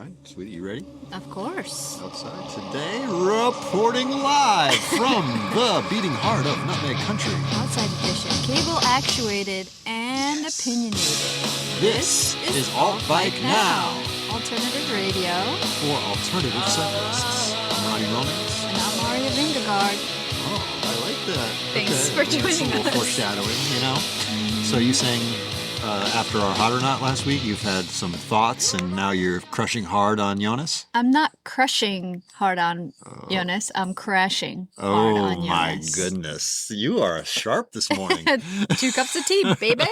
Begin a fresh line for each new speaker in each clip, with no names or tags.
right, sweetie, you ready?
Of course.
Outside today, reporting live from the beating heart of Nutmeg Country.
Outside edition, cable actuated and opinionated.
This is Alt Bike Now.
Alternative radio.
For alternative cyclists. I'm Ronnie Romans.
And I'm Arya Vingegaard.
Oh, I like that.
Thanks for joining
us. A little foreshadowing, you know? So you saying after our Hot or Not last week, you've had some thoughts and now you're crushing hard on Jonas?
I'm not crushing hard on Jonas. I'm crashing hard on Jonas.
Oh, my goodness. You are sharp this morning.
2 cups of tea, baby.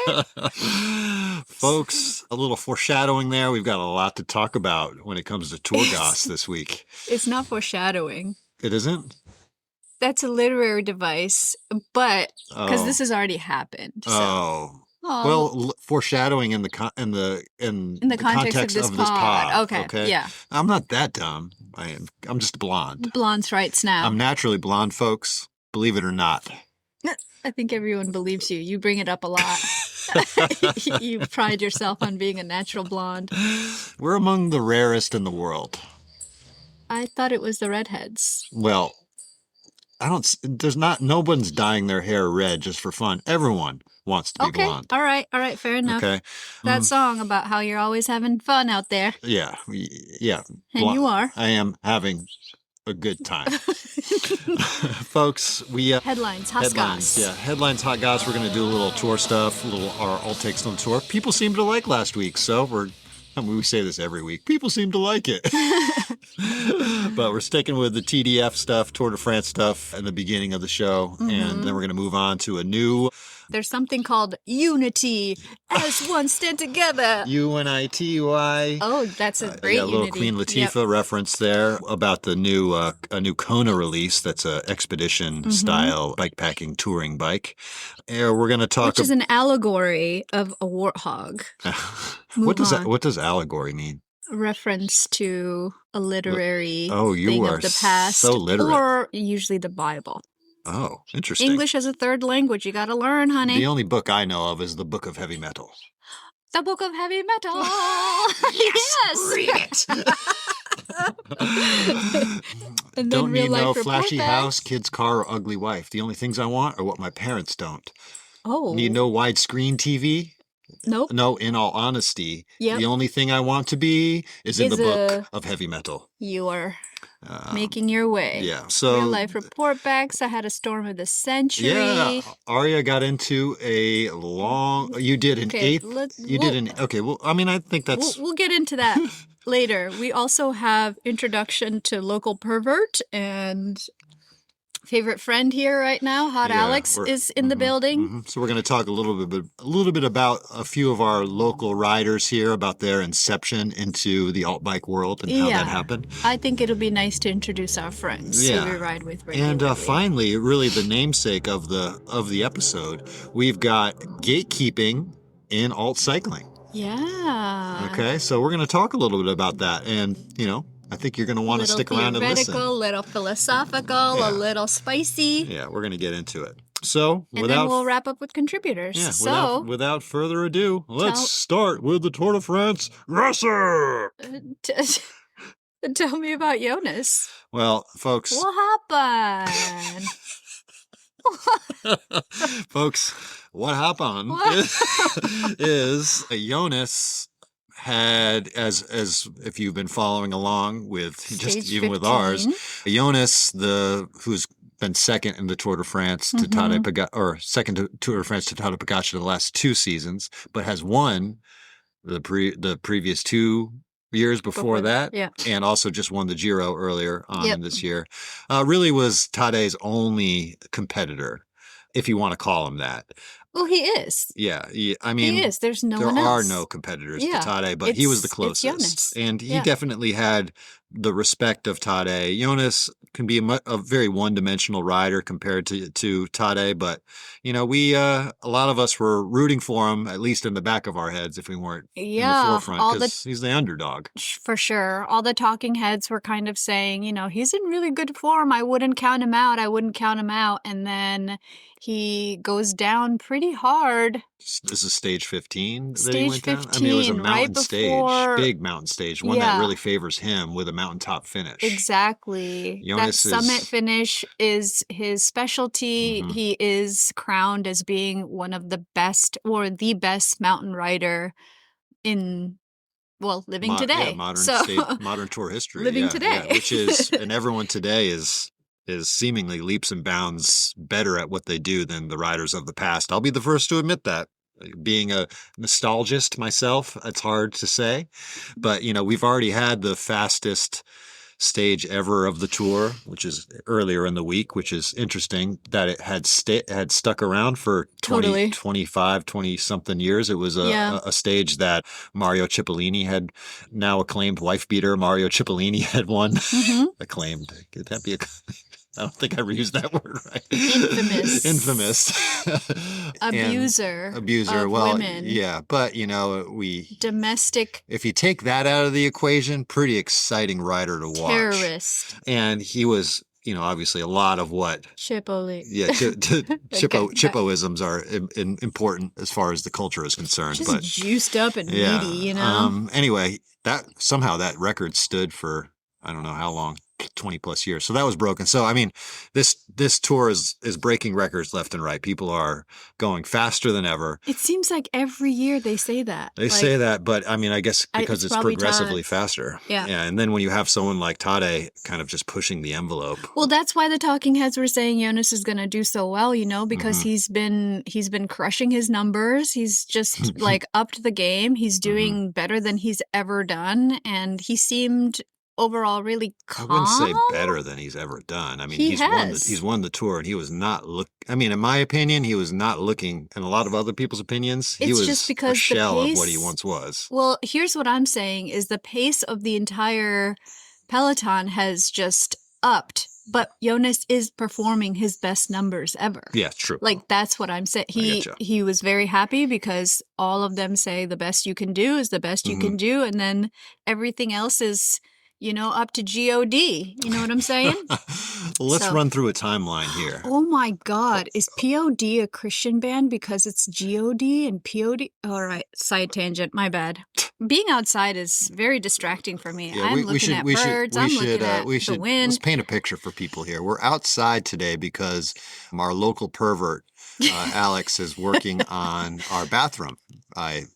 Folks, a little foreshadowing there. We've got a lot to talk about when it comes to Tour Goss this week.
It's not foreshadowing.
It isn't?
That's a literary device, but because this has already happened. So.
Well, foreshadowing in the context of this pod.
Okay. Yeah.
I'm not that dumb. I'm just blonde.
Blonde's rights now.
I'm naturally blonde, folks. Believe it or not.
I think everyone believes you. You bring it up a lot. You pride yourself on being a natural blonde.
We're among the rarest in the world.
I thought it was the redheads.
Well, no one's dyeing their hair red just for fun. Everyone wants to be blonde.
All right, fair enough.
Okay.
That song about how you're always having fun out there.
Yeah.
And you are.
I am having a good time. Folks, we...
Headlines, hot goss.
Yeah, headlines, hot goss. We're going to do a little tour stuff, our alt takes on the tour. People seem to like last week, so we say this every week. People seem to like it. But we're sticking with the TDF stuff, Tour de France stuff in the beginning of the show. Mm-hmm. And then we're going to move on to a new...
There's something called unity as one stand together.
UNITY.
Oh, that's a great
a little Queen Latifah reference there about the new a new Kona release. That's a expedition style bikepacking touring bike. We're going to talk.
Which is an allegory of a warthog.
What does allegory mean?
Reference to a literary
you
thing
are
of the past,
so literate.
Or usually the Bible.
Oh, interesting.
English as a third language. You got to learn, honey.
The only book I know of is the Book of Heavy Metal.
The Book of Heavy Metal. Yes.
Read it.
And then
don't need no
report
flashy
back.
house, kids, car, or ugly wife. The only things I want are what my parents don't.
Oh.
Need no widescreen TV.
Nope.
No, in all honesty, the only thing I want to be is in the Book of Heavy Metal.
You are making your way.
Yeah. So
real life report backs. I had a storm of the century.
Yeah. Arya got into a long. You did an eighth. Okay. Well, I mean, I think that's.
We'll get into that later. We also have introduction to local pervert and. Favorite friend here right now, Alex, is in the building.
Mm-hmm. So we're going to talk a little bit about a few of our local riders here, about their inception into the alt bike world and how that happened.
I think it'll be nice to introduce our friends who we ride with regularly.
And finally, really the namesake of the episode, we've got gatekeeping in alt cycling.
Yeah.
Okay, so we're going to talk a little bit about that, and I think you're going to want to stick around and listen.
A little philosophical, a little spicy.
Yeah, we're going to get into it. So,
then we'll wrap up with contributors.
Yeah, without further ado, let's start with the Tour de France racer.
Tell me about Jonas.
Well, folks.
What happened?
Folks, what happened is Jonas had, as if you've been following along with with ours, Jonas, who's been second in the Tour de France to Tadej Pogacar, or second to Tour de France to Tadej Pogacar the last 2 seasons, but has won the previous 2 years before that, and also just won the Giro earlier on in this year. Really was Tadej's only competitor, if you want to call him that.
Well, he is.
Yeah, I mean,
he is. There's no one else.
There are no competitors to Tadej, but he was the closest.
It's Jonas.
And he definitely had the respect of Tade. Jonas can be a very one-dimensional rider compared to Tade, but we a lot of us were rooting for him, at least in the back of our heads, if we weren't in the forefront, because he's the underdog.
For sure. All the talking heads were kind of saying, he's in really good form. I wouldn't count him out. And then he goes down pretty hard.
This is stage 15
that he went 15,
down? I mean, it was a mountain
stage,
big mountain stage, one that really favors him with a mountaintop finish.
Exactly. That summit finish is his specialty. Mm-hmm. He is crowned as being one of the best or the best mountain rider in living today.
Yeah, modern tour history.
Living today.
Yeah, which is, and everyone today is seemingly leaps and bounds better at what they do than the riders of the past. I'll be the first to admit that. Being a nostalgist myself, it's hard to say. But, we've already had the fastest stage ever of the tour, which is earlier in the week, which is interesting that it had stuck around for 20 something years. It was a stage that Mario Cipollini had, now acclaimed wife beater Mario Cipollini, had won. Mm-hmm. Acclaimed. Could that be I don't think I ever used that word right. Infamous.
Abuser of women.
Yeah, but
domestic.
If you take that out of the equation, pretty exciting rider to watch.
Terrorist.
And he was, obviously a lot of what
Chipoisms
are important as far as the culture is concerned.
Just juiced up and meaty,
Anyway, that record stood for I don't know how long. 20 plus years. So that was broken. So, I mean, this tour is breaking records left and right. People are going faster than ever.
It seems like every year they say that.
They say that, but I mean, I guess because it's progressively faster.
Yeah.
And then when you have someone like Tade kind of just pushing the envelope.
Well, that's why the talking heads were saying Jonas is going to do so well, because mm-hmm. he's been crushing his numbers. He's just upped the game. He's doing mm-hmm. better than he's ever done. And he seemed overall really calm.
I wouldn't say better than he's ever done. I mean, he's won the tour, and he was not in my opinion, he was not looking, and a lot of other people's opinions, he was just because a shell of what he once was.
Well, here's what I'm saying is the pace of the entire peloton has just upped. But Jonas is performing his best numbers ever.
Yeah, true.
That's what I'm saying. He was very happy because all of them say the best you can do is the best you mm-hmm. can do, and then everything else is up to G.O.D. You know what I'm saying?
Well, let's run through a timeline here.
Oh my God. Is P.O.D. a Christian band because it's G.O.D. and P.O.D.? All right. Side tangent. My bad. Being outside is very distracting for me.
Yeah,
I'm looking at birds. I'm looking at the wind.
Let's paint a picture for people here. We're outside today because our local pervert, Alex, is working on our bathroom.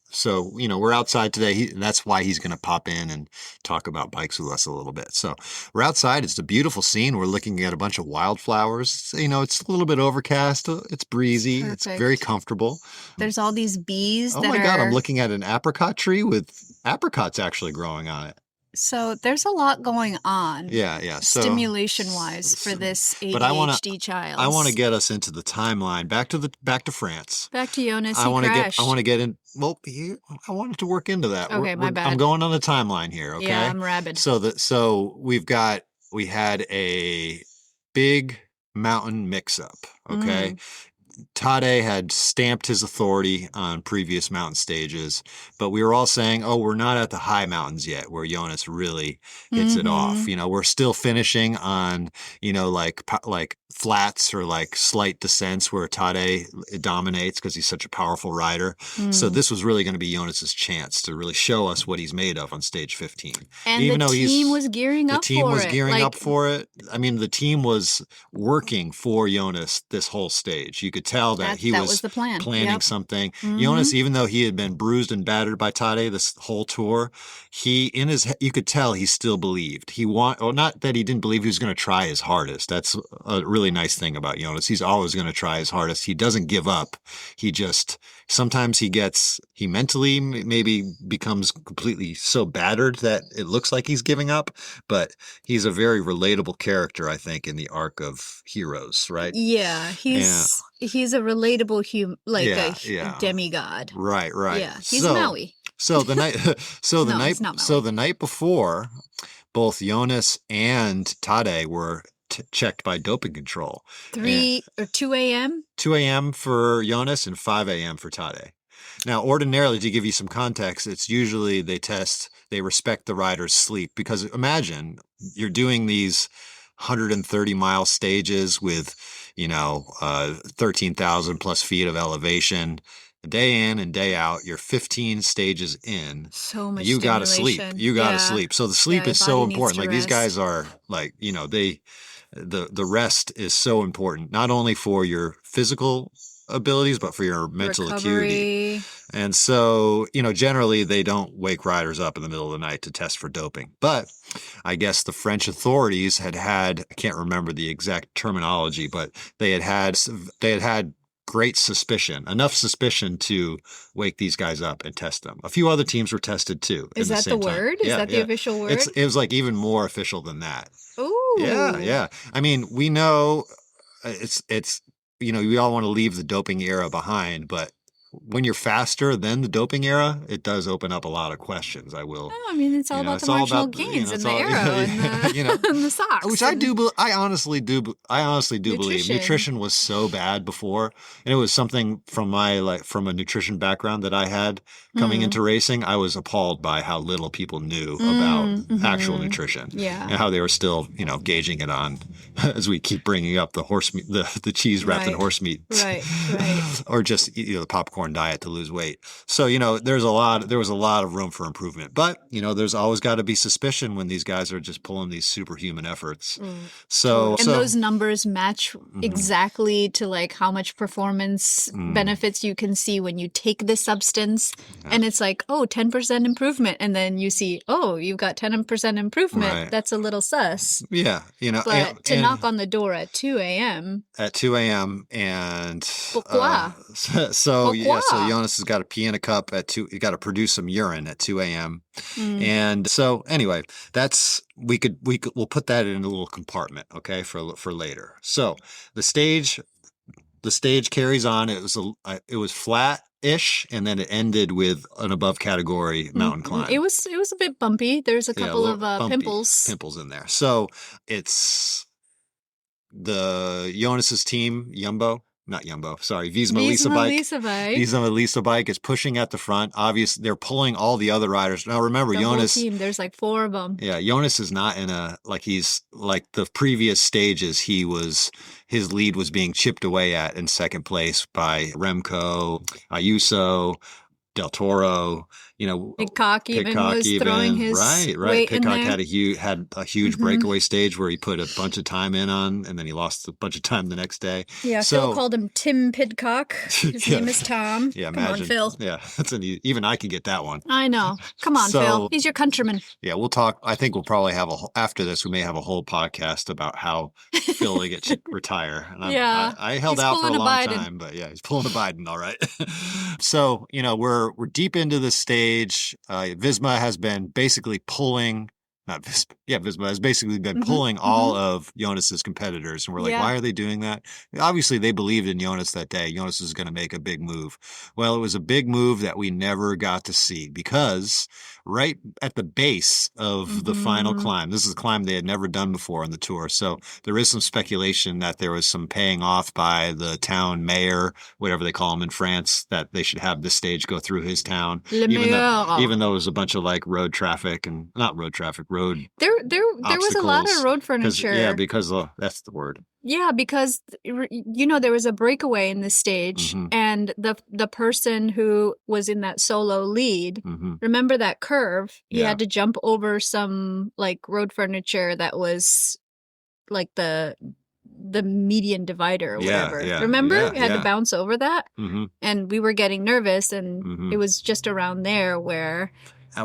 So, we're outside today. That's why he's going to pop in and talk about bikes with us a little bit. So we're outside. It's a beautiful scene. We're looking at a bunch of wildflowers. It's a little bit overcast. It's breezy.
Perfect.
It's very comfortable.
There's all these bees.
Oh my God. I'm looking at an apricot tree with apricots actually growing on it.
So there's a lot going on.
Yeah. So,
stimulation-wise for this ADHD child.
I want to get us into the timeline. Back to France.
Back to Jonas.
I want to get in. Well, I wanted to work into that.
Okay, my bad.
I'm going on the timeline here. Okay.
Yeah, I'm rabid.
So we had a big mountain mix-up. Okay. Mm. Tade had stamped his authority on previous mountain stages, but we were all saying, we're not at the high mountains yet where Jonas really hits mm-hmm. it off. We're still finishing on, like flats or like slight descents where Tade dominates because he's such a powerful rider. Mm. So this was really going to be Jonas's chance to really show us what he's made of on stage 15.
And even the team was gearing up for it.
The team was gearing up for it. I mean, the team was working for Jonas this whole stage. You could tell that he was the plan. Planning yep. something. Mm-hmm. Jonas, even though he had been bruised and battered by Tade this whole tour, you could tell he still believed. Not that he didn't believe he was going to try his hardest. That's a really nice thing about Jonas. He's always going to try his hardest. He doesn't give up. Sometimes he mentally maybe becomes completely so battered that it looks like he's giving up, but he's a very relatable character, I think, in the arc of heroes, right?
Yeah, he's a relatable a demigod.
Right.
Yeah, he's Maui.
So the night before, both Jonas and Tade were checked by doping control.
2 a.m.?
2 a.m. for Jonas and 5 a.m. for Tade. Now, ordinarily, to give you some context, it's usually they respect the rider's sleep, because imagine you're doing these 130-mile stages with, 13,000 plus feet of elevation. Day in and day out, you're 15 stages in.
So much
you got to sleep. You got to sleep. So the sleep is so important. Like, these guys are like, the rest is so important, not only for your physical abilities, but for your mental acuity. And so, generally they don't wake riders up in the middle of the night to test for doping. But I guess the French authorities had, I can't remember the exact terminology, but they had great suspicion, enough suspicion to wake these guys up and test them. A few other teams were tested too.
Is that the word? Is that the official word?
It was like even more official than that.
Ooh.
Yeah. I mean, we know it's we all want to leave the doping era behind, but when you're faster than the doping era, it does open up a lot of questions.
It's all about the marginal gains and the arrow and the socks.
Which I honestly do believe nutrition was so bad before, and it was something from from a nutrition background that I had coming into racing. I was appalled by how little people knew about actual nutrition, and how they were still, gauging it on, as we keep bringing up the horse meat, the cheese wrapped in horse meat,
right,
or just the popcorn diet to lose weight. So there was a lot of room for improvement, but there's always got to be suspicion when these guys are just pulling these superhuman efforts.
Those numbers match exactly to like how much performance benefits you can see when you take this substance, and it's like 10% improvement, and then you see you've got 10% improvement. Right. That's a little sus.
Yeah,
but to knock on the door at 2 a.m.
and
Pourquoi?
So Jonas has got to pee in a cup at 2. You got to produce some urine at 2 a.m. And so anyway, we'll put that in a little compartment, okay, for later. So the stage carries on. It was flat-ish, and then it ended with an above category mountain climb.
It was a bit bumpy. There's a couple of pimples
in there. So it's the Jonas's team, Visma Lisa bike is pushing at the front. Obviously, they're pulling all the other riders. Now remember, Jonas,
whole team, there's like 4 of them.
Yeah, Jonas is not in he's like the previous stages. His lead was being chipped away at in second place by Remco, Ayuso, Del Toro.
Pidcock was throwing his weight
Pidcock
in there.
had a huge breakaway stage where he put a bunch of time in on, and then he lost a bunch of time the next day.
Yeah, Phil called him Tim Pidcock. His name is Tom.
Yeah,
Come on, Phil.
Yeah, even I can get that one.
I know. Come on, Phil. He's your countryman.
Yeah, we'll talk. I think we'll probably have after this, we may have a whole podcast about how Phil will retire. And I held out for a long time, but yeah, he's pulling a Biden, all right. So, we're deep into the stage. Visma has been basically pulling, Visma has basically been pulling all of Jonas's competitors. And we're like, why are they doing that? Obviously, they believed in Jonas that day. Jonas was going to make a big move. Well, it was a big move that we never got to see, because right at the base of the final climb, this is a climb they had never done before on the tour. So there is some speculation that there was some paying off by the town mayor, whatever they call him in France, that they should have this stage go through his town. Even though it was a bunch of road traffic and not road traffic, road.
There was a lot of road furniture.
Because that's the word.
Yeah, because there was a breakaway in the stage, and the person who was in that solo lead, remember that curve? He had to jump over some road furniture that was like the median divider or whatever. Remember? He had to bounce over that, and we were getting nervous, and it was just around there where.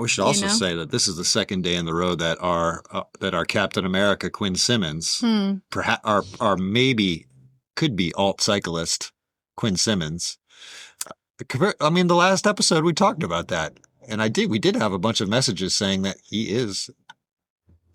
We should also say that this is the second day in the road that our Captain America Quinn Simmons, perhaps maybe could be alt cyclist Quinn Simmons. I mean, the last episode we talked about that, and we did have a bunch of messages saying that he is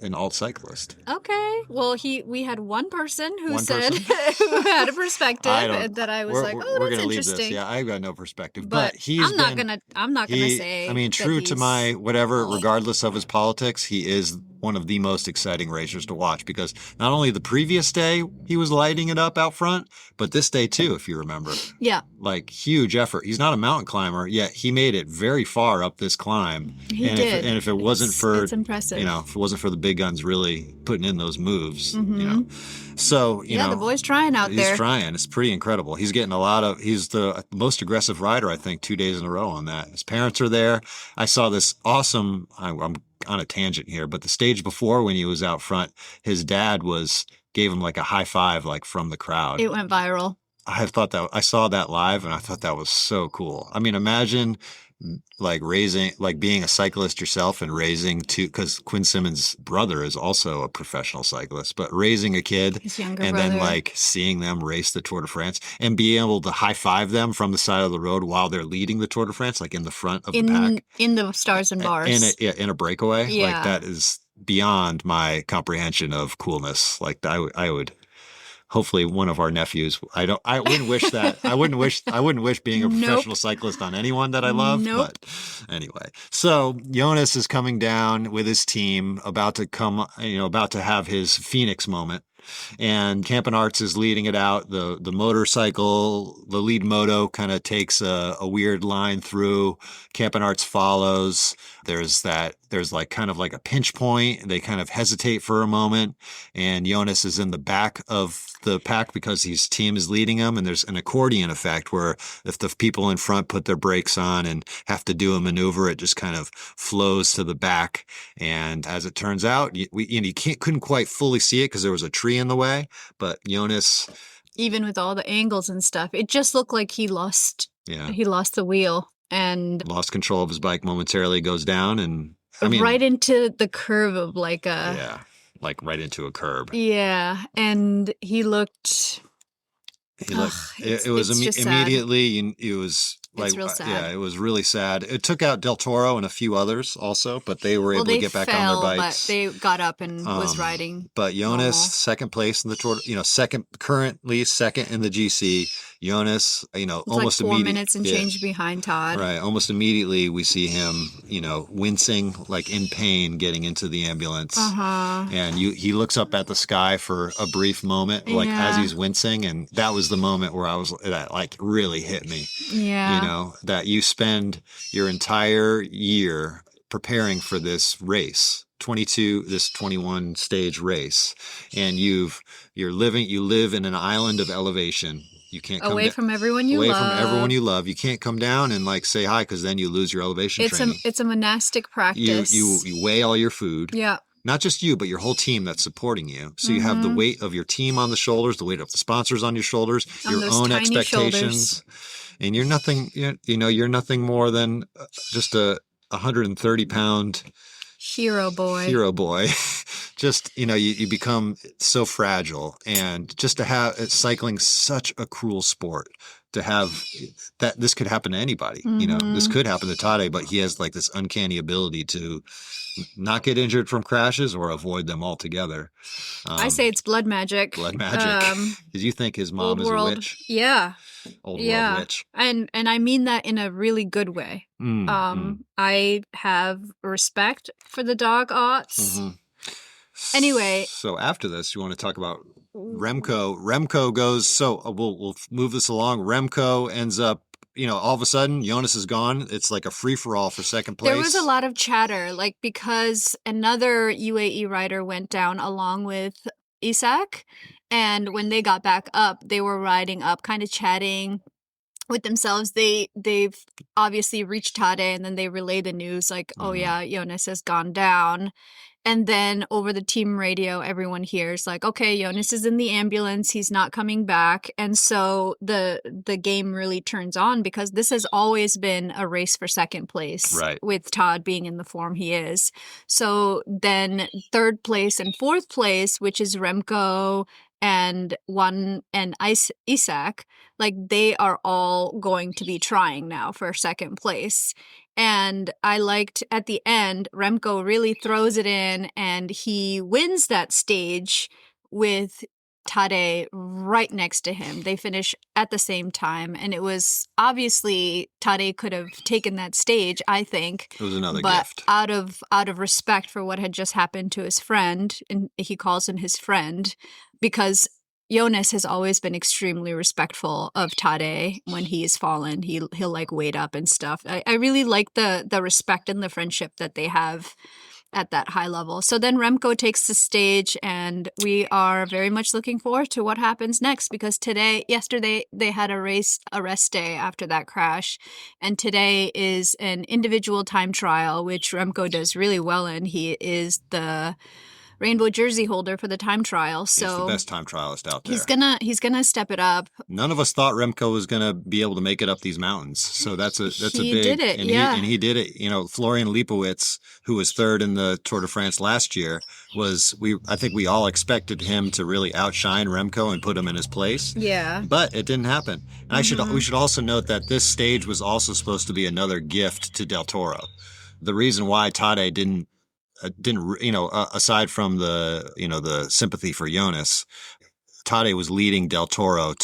an alt cyclist.
Okay. Well, we had one person who said who had a perspective that I was that's interesting.
Leave this. Yeah, I've got no perspective,
but I'm not gonna say.
I mean, true to my whatever, regardless of his politics, he is one of the most exciting racers to watch because not only the previous day he was lighting it up out front, but this day too, if you remember.
Yeah.
Like huge effort. He's not a mountain climber, yet he made it very far up this climb.
He did.
If it wasn't for,
it's impressive.
if it wasn't for the big guns really putting in those moves,
Mm-hmm.
So,
the boy's trying out there.
He's trying. It's pretty incredible. He's getting he's the most aggressive rider, I think, 2 days in a row on that. His parents are there. I saw this awesome, I'm on a tangent here, but the stage before when he was out front, his dad gave him like a high five, like from the crowd.
It went viral.
I saw that live and I thought that was so cool. I mean, imagine like being a cyclist yourself and raising because Quinn Simmons' brother is also a professional cyclist, but raising a kid and
brother.
Then like seeing them race the Tour de France and be able to high five them from the side of the road while they're leading the Tour de France, like in the front of the pack.
In the stars and bars.
In a breakaway.
Yeah.
Like that is beyond my comprehension of coolness. Like I would. Hopefully one of our nephews. I wouldn't wish that. I wouldn't wish being a professional cyclist on anyone that I love.
Nope.
But anyway, so Jonas is coming down with his team, about to have his Phoenix moment. And Campenarts is leading it out. The motorcycle, the lead moto kind of takes a weird line through. Campenarts follows. There's like kind of like a pinch point. They kind of hesitate for a moment. And Jonas is in the back of the pack because his team is leading him. And there's an accordion effect where if the people in front put their brakes on and have to do a maneuver, it just kind of flows to the back. And as it turns out, you couldn't quite fully see it because there was a tree in the way, but Jonas,
even with all the angles and stuff, it just looked like he lost the wheel and
lost control of his bike momentarily, goes down and
right into the curve of like
right into a curb.
Yeah, and he looked.
It was immediately. It was like,
real sad.
Yeah, it was really sad. It took out Del Toro and a few others also, but they were able to get back on their bikes.
But they got up and was riding.
But Jonas, second place in the Tour, currently second in the GC. Jonas, almost
like 4 minutes and change behind Todd.
Right. Almost immediately we see him, wincing, like in pain, getting into the ambulance. And he looks up at the sky for a brief moment, like as he's wincing. And that was the moment where that like really hit me.
Yeah.
That you spend your entire year preparing for this race. 21 stage race, and you live in an island of elevation. You can't come
away from everyone you love.
You can't come down and like say hi because then you lose your elevation training.
It's a monastic practice.
You weigh all your food.
Yeah.
Not just you, but your whole team that's supporting you. So you have the weight of your team on the shoulders, the weight of the sponsors on your shoulders, your own expectations, and you're nothing. You're nothing more than just a 130-pound
hero boy.
Just, you become so fragile, and just to have cycling such a cruel sport, to have that this could happen to anybody. This could happen to Tade, but he has like this uncanny ability to not get injured from crashes or avoid them altogether.
I say it's blood magic.
Because you think his mom is a witch.
Yeah.
Old world witch.
And I mean that in a really good way. I have respect for the dog Otts. Anyway.
So after this, you want to talk about Remco. Remco goes, we'll move this along. Remco ends up, all of a sudden, Jonas is gone. It's like a free-for-all for second place.
There was a lot of chatter, like because another UAE rider went down along with Isak. And when they got back up, they were riding up, kind of chatting with themselves. They've obviously reached Tade, and then they relay the news like, oh yeah, Jonas has gone down. And then over the team radio, everyone hears like, okay, Jonas is in the ambulance. He's not coming back. And so the game really turns on because this has always been a race for second place,
right,
with Todd being in the form he is. So then third place and fourth place, which is Remco and Isak, like they are all going to be trying now for second place. And I liked at the end, Remco really throws it in and he wins that stage with Tade right next to him. They finish at the same time. And it was obviously Tade could have taken that stage, I think.
It was another
but
gift.
out of respect for what had just happened to his friend, and he calls him his friend, because Jonas has always been extremely respectful of Tade when he's fallen. He'll like wait up and stuff. I really like the respect and the friendship that they have at that high level. So then Remco takes the stage, and we are very much looking forward to what happens next, because yesterday they had a rest day after that crash, and today is an individual time trial, which Remco does really well in. He is the rainbow jersey holder for the time trial. So
he's the best time trialist out there.
He's gonna step it up.
None of us thought Remco was gonna be able to make it up these mountains. So that's a big.
He did it,
and
yeah.
He did it. You know, Florian Lipowitz, who was third in the Tour de France last year, I think we all expected him to really outshine Remco and put him in his place.
Yeah.
But it didn't happen. And we should also note that this stage was also supposed to be another gift to Del Toro. The reason why Tade didn't, aside from the sympathy for Jonas, Tade was leading Del Toro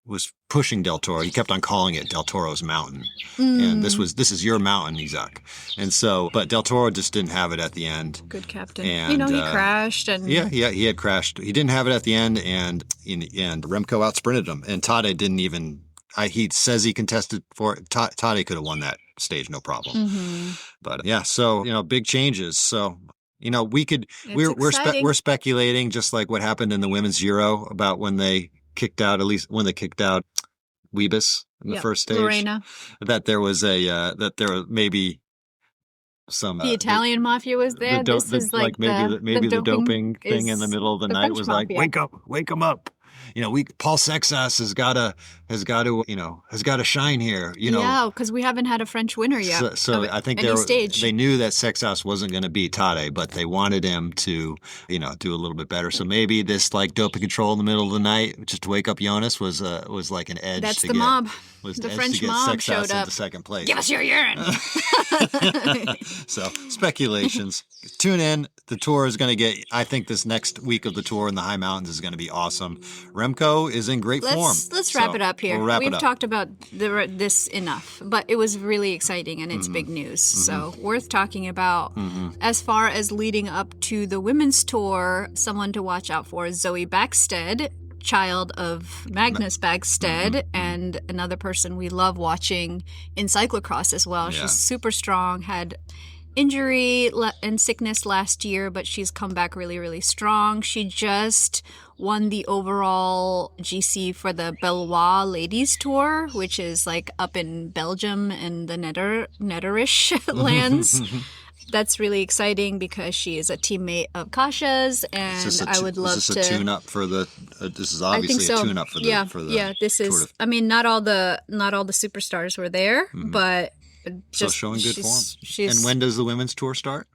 was pushing Del Toro. He kept on calling it Del Toro's mountain. And this is your mountain, Isaac. And so, but Del Toro just didn't have it at the end.
Good captain.
And,
he crashed. And
yeah, he had crashed. He didn't have it at the end, and in the end, Remco outsprinted him. And Tade didn't even, he says he contested for it. Tade could have won that stage, no problem.
Mm-hmm.
But yeah, so, big changes. So, we're speculating, just like what happened in the women's Euro, about when they kicked out Wiebes in the first stage.
Lorena.
That there was maybe some
the Italian mafia was there.
This is like maybe the doping thing in the middle of the night was like, wake them up. Paul Sexas has got to shine here.
Yeah, because we haven't had a French winner yet.
So I think they knew that Sexas wasn't going to beat Tade, but they wanted him to, do a little bit better. So maybe this like doping control in the middle of the night, just to wake up Jonas, was like an edge.
That's the mob.
The
French mob
Sexas
showed up.
into second place.
Give us your urine.
So speculations. Tune in. The tour is going to get. I think this next week of the tour in the high mountains is going to be awesome. Remco is in great form.
Let's wrap it up here. We've talked about this enough, but it was really exciting and it's big news. So worth talking about. As far as leading up to the women's tour, someone to watch out for is Zoe Backstead, child of Magnus Backstead, and another person we love watching in cyclocross as well. Yeah. She's super strong, had injury and sickness last year, but she's come back really, really strong. She just won the overall GC for the Bellois Ladies Tour, which is like up in Belgium and the Netterish lands. That's really exciting because she is a teammate of Kasha's, and I would love to. Is this a
tune-up for the? This is obviously a tune-up for the.
Yeah, this is. I mean, not all the superstars were there, but just
showing good form. And when does the women's tour start?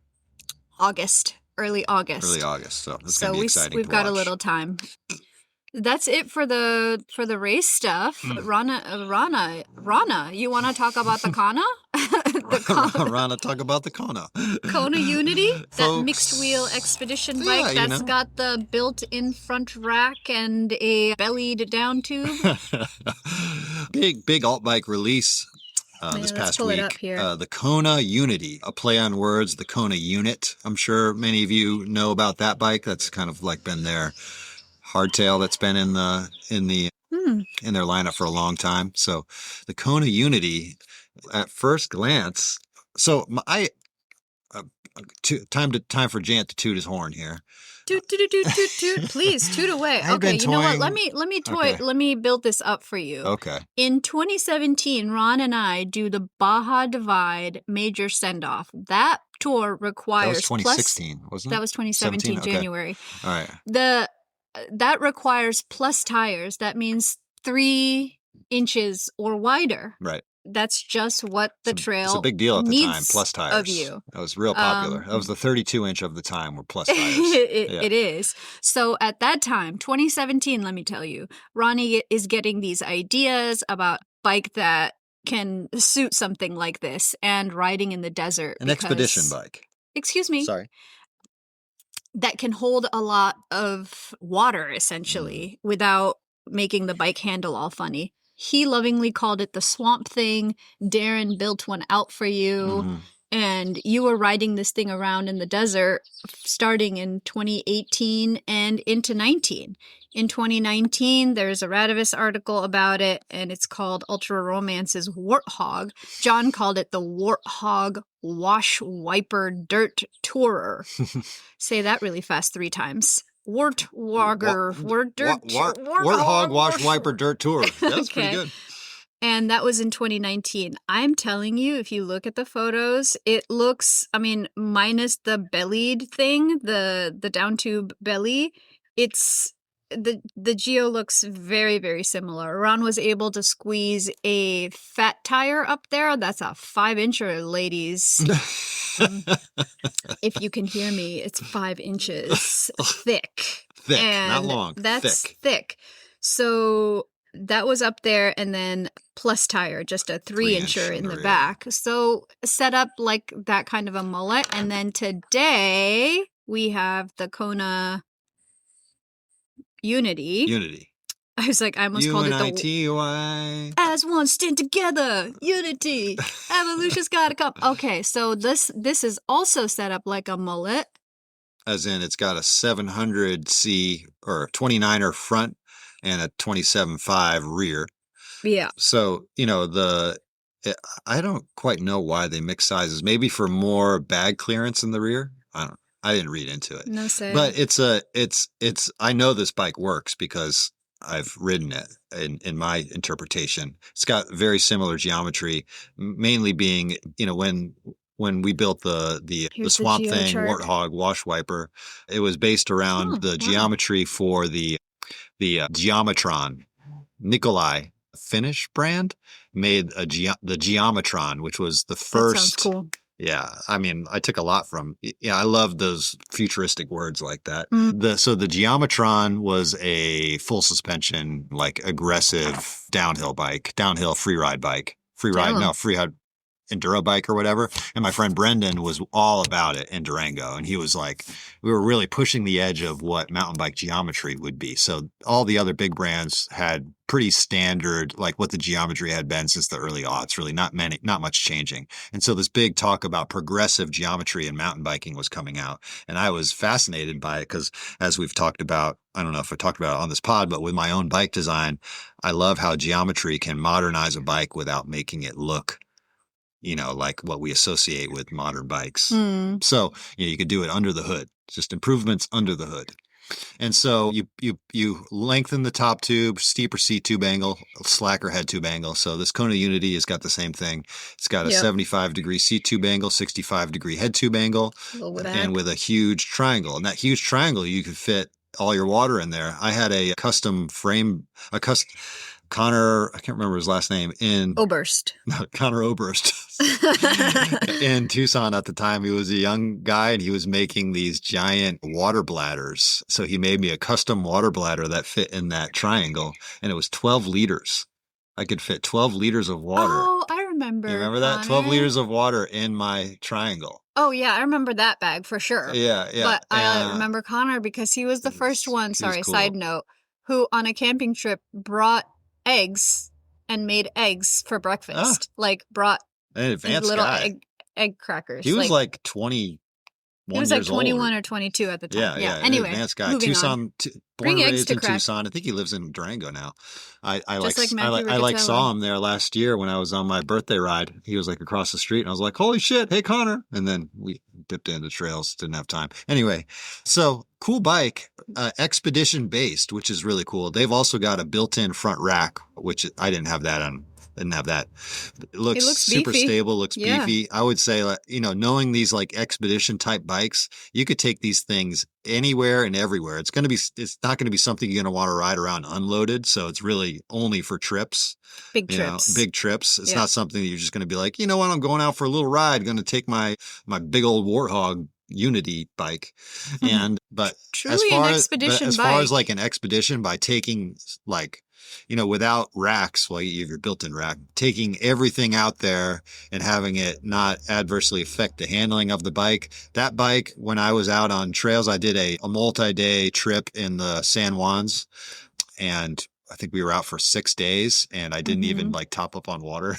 Early August.
So it's going to be exciting.
We've got a little time. That's it for the race stuff. Rana, you want to talk about the Kona?
Rana, talk about the Kona.
Kona Unity, that mixed wheel expedition bike that's got the built-in front rack and a bellied down tube.
big alt bike release. This past week, the Kona Unity, a play on words, the Kona Unit. I'm sure many of you know about that bike. That's kind of like been their hardtail that's been in their lineup for a long time. So the Kona Unity, at first glance, time for Jant to toot his horn here.
Toot. Please, toot away. Okay, you know what? Let me build this up for you.
Okay.
In 2017, Ron and I do the Baja Divide major send-off. That tour requires...
That was 2016, wasn't it?
That was 2017, January.
All right.
That requires plus tires. That means 3 inches or wider.
Right.
That's just what the trail
It's a big deal at the time, plus tires.
Of you.
That was real popular. That was the 32-inch of the time were plus tires.
It is. So at that time, 2017, let me tell you, Ronnie is getting these ideas about bike that can suit something like this and riding in the desert.
An expedition bike.
Excuse me.
Sorry.
that can hold a lot of water, essentially, without making the bike handle all funny. He lovingly called it the swamp thing. Darren built one out for you. And you were riding this thing around in the desert starting in 2018 and into 19. In 2019, there's a Radivis article about it, and it's called Ultra Romance's Warthog. John called it the Warthog Wash Wiper Dirt Tourer. Say that really fast 3 times. Warthog
Wash Wiper Dirt Tourer. That's pretty good.
And that was in 2019. I'm telling you, if you look at the photos, it looks, I mean, minus the bellied thing, the down tube belly, it's the Geo looks very, very similar. Ron was able to squeeze a fat tire up there. That's a 5-incher, ladies. If you can hear me, it's 5 inches thick.
Thick,
and
not long.
That's thick. So that was up there, and then plus tire, just a 3-incher in the back. So set up like that kind of a mullet. And then today we have the Kona Unity. I was like, I almost called it the
UNITY.
As one stand together, unity. Evolution's gotta come. Okay, so this is also set up like a mullet.
As in, it's got a 700C or 29er front and a 27.5 rear.
Yeah.
So, I don't quite know why they mix sizes. Maybe for more bag clearance in the rear. I didn't read into it.
No say.
But I know this bike works because I've ridden it in my interpretation. It's got very similar geometry, mainly being, when we built the Swamp Thing Warthog Wash Wiper, it was based around the geometry for the Geometron. Nikolai, Finnish brand, made the Geometron, which was the first.
That sounds cool.
Yeah, I mean, I took a lot from. Yeah, I love those futuristic words like that. So the Geometron was a full suspension, like aggressive downhill free ride enduro bike or whatever. And my friend Brendan was all about it in Durango. And he was like, we were really pushing the edge of what mountain bike geometry would be. So all the other big brands had pretty standard, like what the geometry had been since the early aughts, really not much changing. And so this big talk about progressive geometry in mountain biking was coming out. And I was fascinated by it because, as we've talked about, I don't know if I talked about it on this pod, but with my own bike design, I love how geometry can modernize a bike without making it look like what we associate with modern bikes. So, you could do it under the hood, just improvements under the hood. And so you lengthen the top tube, steeper seat tube angle, slacker head tube angle. So this Kona Unity has got the same thing. It's got a 75-degree seat tube angle, 65-degree head tube angle, and with a huge triangle. And that huge triangle, you could fit all your water in there. I had a custom frame, Connor, I can't remember his last name, Connor Oberst in Tucson at the time. He was a young guy and he was making these giant water bladders. So he made me a custom water bladder that fit in that triangle, and it was 12 liters. I could fit 12 liters of water.
Oh, I remember.
You remember that? 12 liters of water in my triangle.
Oh, yeah, I remember that bag for sure.
Yeah.
But I remember Connor because he was the first one, cool. Side note, who on a camping trip brought eggs and made eggs for breakfast. Brought
an advanced
little
guy.
egg crackers.
He was like 21
he was like 21 or 22 at the time. Yeah. Anyway,
advanced guy. Tucson, born and raised in Tucson. I think he lives in Durango now. I saw him there last year when I was on my birthday ride. He was like across the street, and I was like, "Holy shit! Hey, Connor!" And then we dipped into trails. Didn't have time. Anyway, so cool bike, expedition based, which is really cool. They've also got a built-in front rack, which I didn't have that on. Didn't have that. It looks super
beefy.
Stable, looks beefy. I would say, knowing these like expedition type bikes, you could take these things anywhere and everywhere. It's not going to be something you're going to want to ride around unloaded. So it's really only for trips. Big trips. It's not something that you're just going to be like, you know what, I'm going out for a little ride. Going to take my big old Warthog Unity bike. But
truly an expedition
as
bike.
far as like an expedition, by taking like, without racks, well, you have your built-in rack, taking everything out there and having it not adversely affect the handling of the bike. That bike, when I was out on trails, I did a multi-day trip in the San Juans, and I think we were out for 6 days, and I didn't even like top up on water.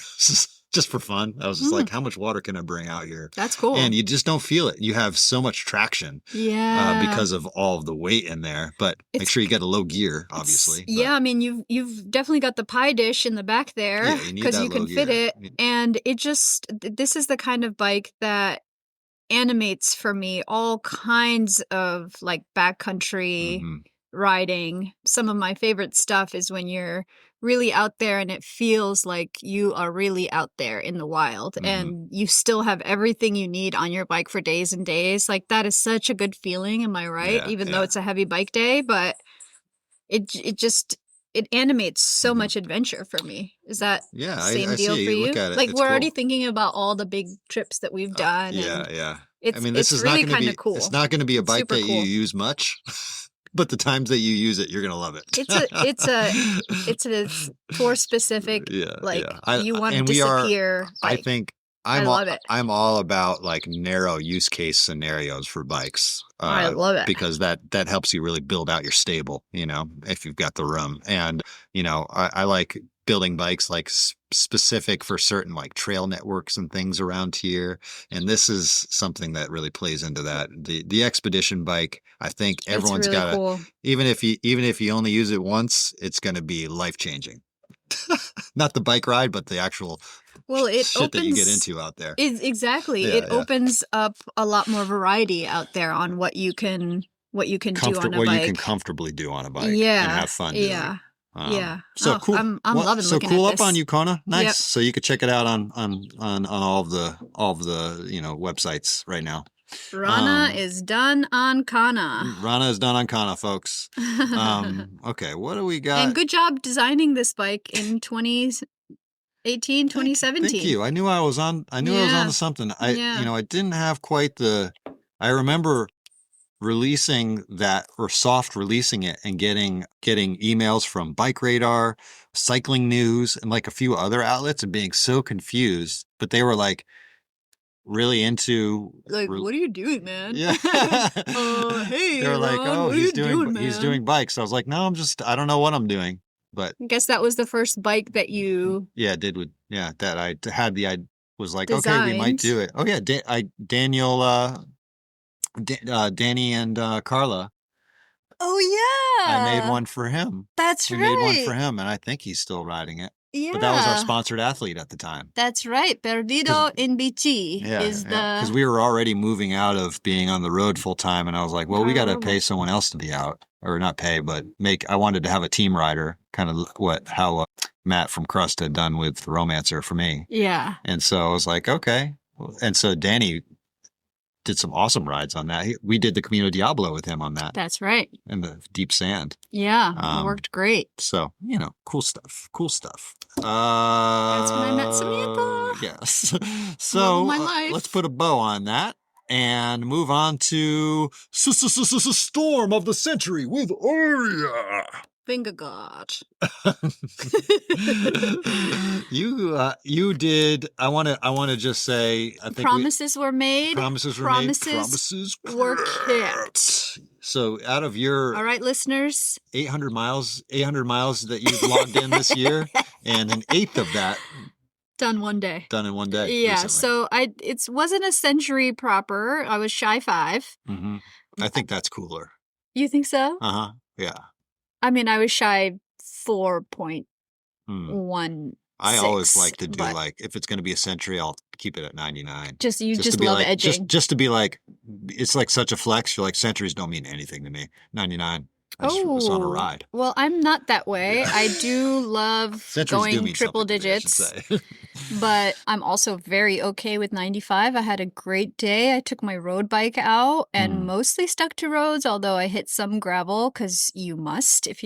Just for fun. I was just like, how much water can I bring out here?
That's cool.
And you just don't feel it. You have so much traction because of all of the weight in there. But make sure you get a low gear, obviously.
Yeah, I mean, you've definitely got the pie dish in the back there because you can fit it. And this is the kind of bike that animates for me all kinds of like backcountry riding. Some of my favorite stuff is when you're really out there and it feels like you are really out there in the wild and you still have everything you need on your bike for days and days. Like that is such a good feeling, am I right?
Yeah,
Even though it's a heavy bike day, but it animates so much adventure for me. Is that same deal for you? Like we're already thinking about all the big trips that we've done.
Yeah.
I mean, this is really kind of cool.
It's not going to be a bike that you use much. But the times that you use it, you're gonna love it.
It's a tour specific. You want to disappear.
I think I love it. I'm all about like narrow use case scenarios for bikes.
I love it
because that helps you really build out your stable. If you've got the room, and I like building bikes like specific for certain like trail networks and things around here. And this is something that really plays into that. The expedition bike, I think everyone's got to, cool. even if you only use it once, it's going to be life changing. Not the bike ride, but the actual shit that you get into out there.
Exactly. It opens up a lot more variety out there on what you can do on a bike.
What you can comfortably do on a bike and have fun doing it. So cool.
I'm loving looking at this.
So cool up on you, Kona. Nice. Yep. So you could check it out on all of the websites right now.
Rana is done on Kana.
Rana is done on Kana, folks. Okay, what do we got?
And good job designing this bike in 2018, 2017.
Thank you. I knew I was on to something. I didn't have quite I remember releasing that, or soft releasing it, and getting emails from Bike Radar, Cycling News, and like a few other outlets, and being so confused. But they were like really into
like, what are you doing, man?
Yeah.
Hey,
they were like, oh, he's doing bikes. I was like, no, I don't know what I'm doing. But
I guess that was the first bike that you
that I had I was like,
designed.
Okay, we might do it. Oh yeah, Danny and Carla.
Oh yeah,
I made one for him.
That's right.
We made one for him, and I think he's still riding it.
Yeah,
but that was our sponsored athlete at the time.
That's right. Perdido in BT is the
because we were already moving out of being on the road full time, and I was like, well, we got to pay someone else to be out, or not pay, but I wanted to have a team rider, kind of how Matt from Crust had done with Romancer for me.
Yeah,
and so I was like, okay, and so Danny did some awesome rides on that. We did the Camino Diablo with him on that.
That's right.
In the deep sand.
Yeah, it worked great.
So, cool stuff.
That's when I met Samantha.
Yes. So, let's put a bow on that and move on to Storm of the Century with Arya.
Finger God.
You did. I want to just say, I think
promises were made.
Promises were kept. So out of your
all right, listeners,
800 miles that you've logged in this year, and an eighth of that
done in one day.
Yeah.
Recently. So it wasn't a century proper. I was shy 5.
Mm-hmm. I think that's cooler.
You think so?
Yeah.
I mean, I was shy 4.16.
I always like to do if it's going to be a century, I'll keep it at 99.
Just love
like,
edging.
Just to be like, it's like such a flex. You're like, centuries don't mean anything to me. 99. I just was on a ride.
Well, I'm not that way. Yeah. I do love going triple digits. But I'm also very okay with 95. I had a great day. I took my road bike out and mostly stuck to roads, although I hit some gravel because I must if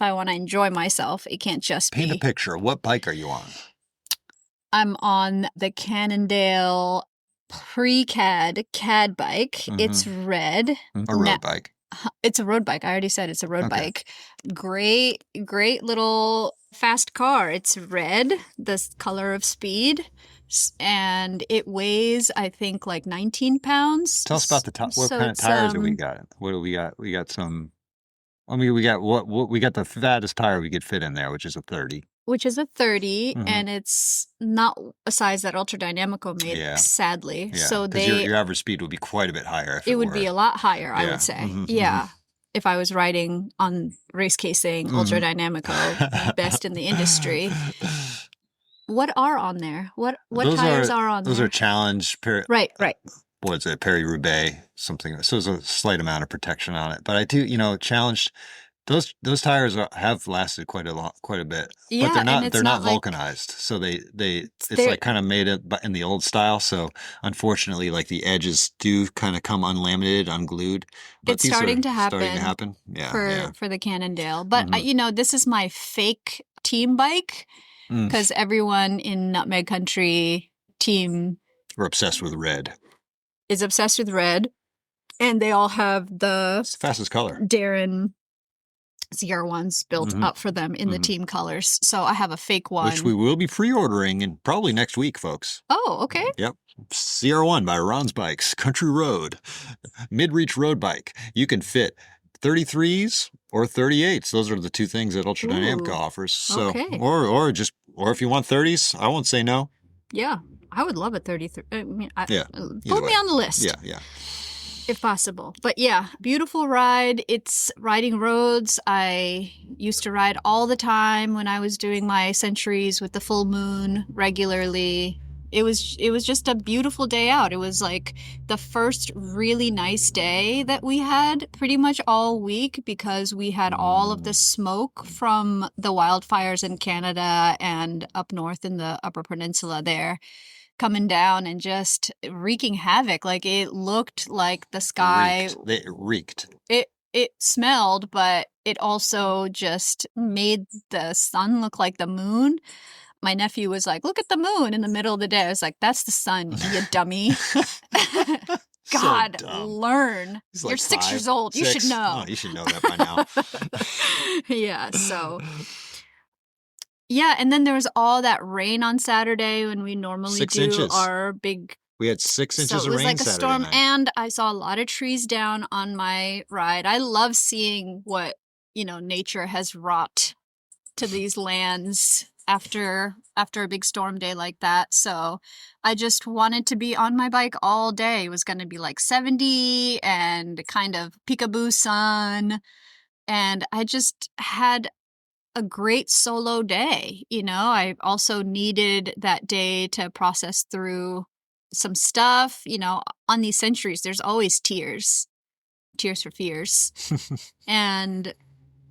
I want to enjoy myself. It can't just
Paint a picture. What bike are you on?
I'm on the Cannondale pre-CAD bike. It's red.
A road bike.
It's a road bike. I already said it's a road bike. Great little fast car. It's red, the color of speed. And it weighs, I think, like 19 pounds.
Tell us about the what kind of tires have we got? What do we got? We got some. I mean, we got we got the fattest tire we could fit in there, which is a 30.
Which is a 30, and it's not a size that Ultra Dynamico made, sadly.
Yeah,
so
your average speed would be quite a bit higher. If
it would be a lot higher, I would say. If I was riding on race casing, Ultra Dynamico, best in the industry. What are on there? What tires are on there?
Those are Challenge.
Right.
What's it? Perry-Roubaix, something. So there's a slight amount of protection on it. But I do, Challenge. Those tires have lasted quite a bit.
Yeah,
but they're not vulcanized. So it's like kind of made it in the old style. So unfortunately, like the edges do kind of come unlaminated, unglued. But
it's starting to happen.
Yeah,
for the Cannondale. But this is my fake team bike because everyone in Nutmeg Country team
we're obsessed with red.
Is obsessed with red, and they all have
it's the fastest color.
Darren ZR1s built up for them in the team colors. So I have a fake one.
Which we will be pre-ordering and probably next week, folks.
Oh, okay.
Yep. CR1 by Ron's Bikes, Country Road, mid-reach road bike. You can fit 33s or 38s. Those are the two things that Ultra Dynamica offers. So, or if you want 30s, I won't say no.
Yeah. I would love a 33. I mean, put me on the list.
Yeah.
If possible. But yeah, beautiful ride. It's riding roads. I used to ride all the time when I was doing my centuries with the full moon regularly. It was just a beautiful day out. It was like the first really nice day that we had pretty much all week because we had all of the smoke from the wildfires in Canada and up north in the Upper Peninsula there coming down and just wreaking havoc. Like it looked like the sky
reeked.
It smelled, but it also just made the sun look like the moon. My nephew was like, "Look at the moon in the middle of the day." I was like, "That's the sun, you dummy." God, learn. You're like 6 years old. 6. You should know.
Oh, you should know that by now.
Yeah, so yeah, and then there was all that rain on Saturday when we normally
6
do
inches.
Our big.
We had 6 inches of rain. So it was like a storm, night.
And I saw a lot of trees down on my ride. I love seeing what nature has wrought to these lands after a big storm day like that. So I just wanted to be on my bike all day. It was going to be like 70 and kind of peekaboo sun, and I just had a great solo day. I also needed that day to process through some stuff. On these centuries, there's always tears for fears. And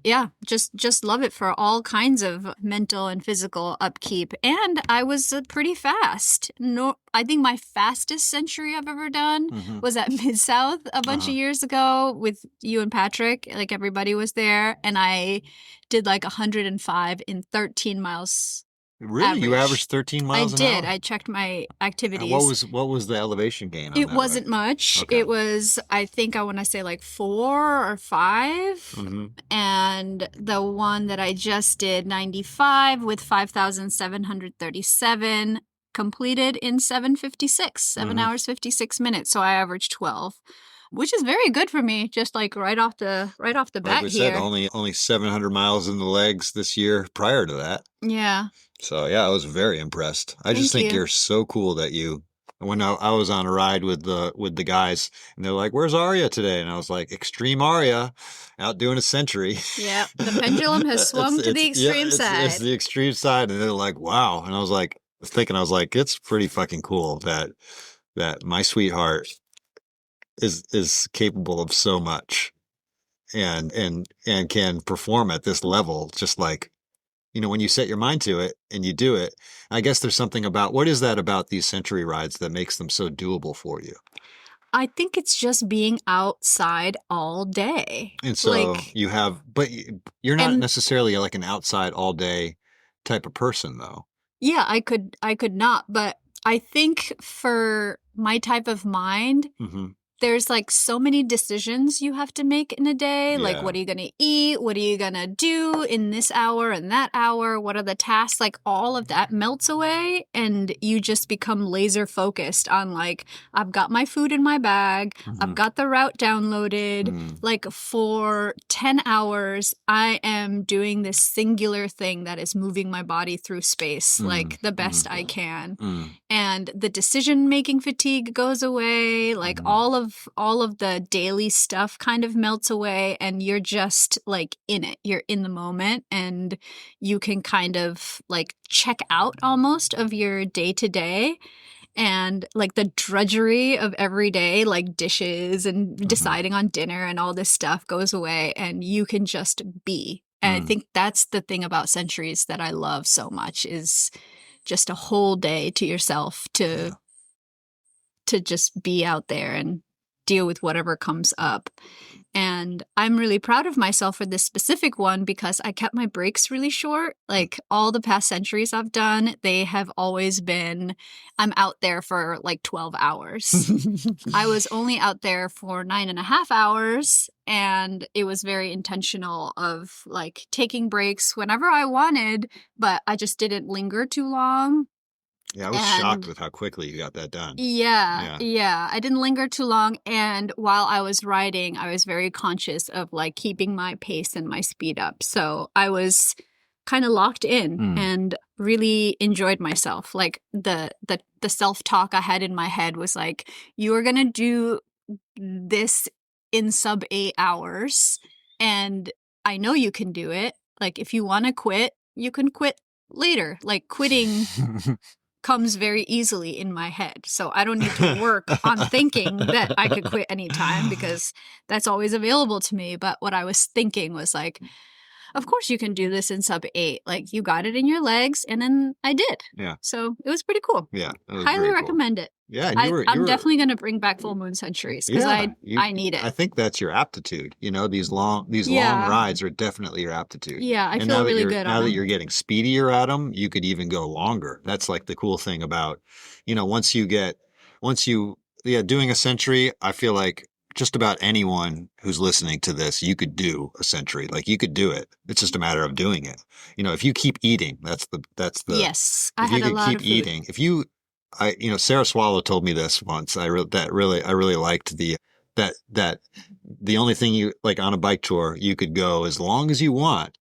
yeah, just love it for all kinds of mental and physical upkeep. And I was pretty fast. I think my fastest century I've ever done was at Mid-South a bunch of years ago with you and Patrick. Like everybody was there. And I did like 105 in 13 miles.
Really?
Average.
You averaged 13 miles an hour?
I did. I checked my activities.
What was the elevation gain on
It wasn't much.
Okay.
It was, I think I want to say like 4 or 5. And the one that I just did, 95 with 5,737, completed in 7:56, 7 hours 56 minutes. So I averaged 12. Which is very good for me, just like right off the bat
like we
here.
Said, only 700 miles in the legs this year prior to that.
Yeah.
So yeah, I was very impressed. I just think you're so cool that when I was on a ride with the guys and they're like, "Where's Arya today?" And I was like, "Extreme Arya, out doing a century."
Yeah, the pendulum has swung to the extreme side.
It's the extreme side, and they're like, "Wow!" And I was like, it's pretty fucking cool that my sweetheart is capable of so much and can perform at this level, just like, when you set your mind to it and you do it. I guess there's something about, what is that about these century rides that makes them so doable for you?
I think it's just being outside all day.
And so but you're not necessarily like an outside all day type of person though.
Yeah, I could not, but I think for my type of mind, there's like so many decisions you have to make in a day. Like, what are you going to eat? What are you going to do in this hour and that hour? What are the tasks? Like, all of that melts away, and you just become laser focused on like, I've got my food in my bag. I've got the route downloaded. Like, for 10 hours, I am doing this singular thing that is moving my body through space, like the best I can. And the decision-making fatigue goes away. Like, all of the daily stuff kind of melts away, and you're just like in it. You're in the moment, and you can kind of like check out almost of your day to day, and like the drudgery of every day, like dishes and deciding on dinner and all this stuff goes away, and you can just be. And I think that's the thing about Centuries that I love so much, is just a whole day to yourself to just be out there and deal with whatever comes up. And I'm really proud of myself for this specific one because I kept my breaks really short. Like, all the past Centuries I've done, they have always been, I'm out there for like 12 hours. I was only out there for 9.5 hours, and it was very intentional of like taking breaks whenever I wanted, but I just didn't linger too long.
Yeah, I was shocked with how quickly you got that done.
Yeah. I didn't linger too long. And while I was riding, I was very conscious of like keeping my pace and my speed up. So I was kind of locked in and really enjoyed myself. Like, the self-talk I had in my head was like, you are going to do this in sub 8 hours. And I know you can do it. Like, if you want to quit, you can quit later. Like, quitting comes very easily in my head. So I don't need to work on thinking that I could quit anytime, because that's always available to me. But what I was thinking was like, of course you can do this in sub 8. Like, you got it in your legs, and then I did.
Yeah.
So it was pretty cool.
Yeah.
Highly recommend it.
Yeah, and
I'm definitely going to bring back Full Moon Centuries because I need it.
I think that's your aptitude. You know, these long rides are definitely your aptitude.
Yeah, I feel really good on them.
Now that you're getting speedier at them, you could even go longer. That's like the cool thing about, you know, doing a century, I feel like just about anyone who's listening to this, you could do a century. Like, you could do it. It's just a matter of doing it. You know, if you keep eating, that's the
yes. I had a lot of food.
Eating, Sarah Swallow told me this once. I really liked that the only thing you like on a bike tour, you could go as long as you want.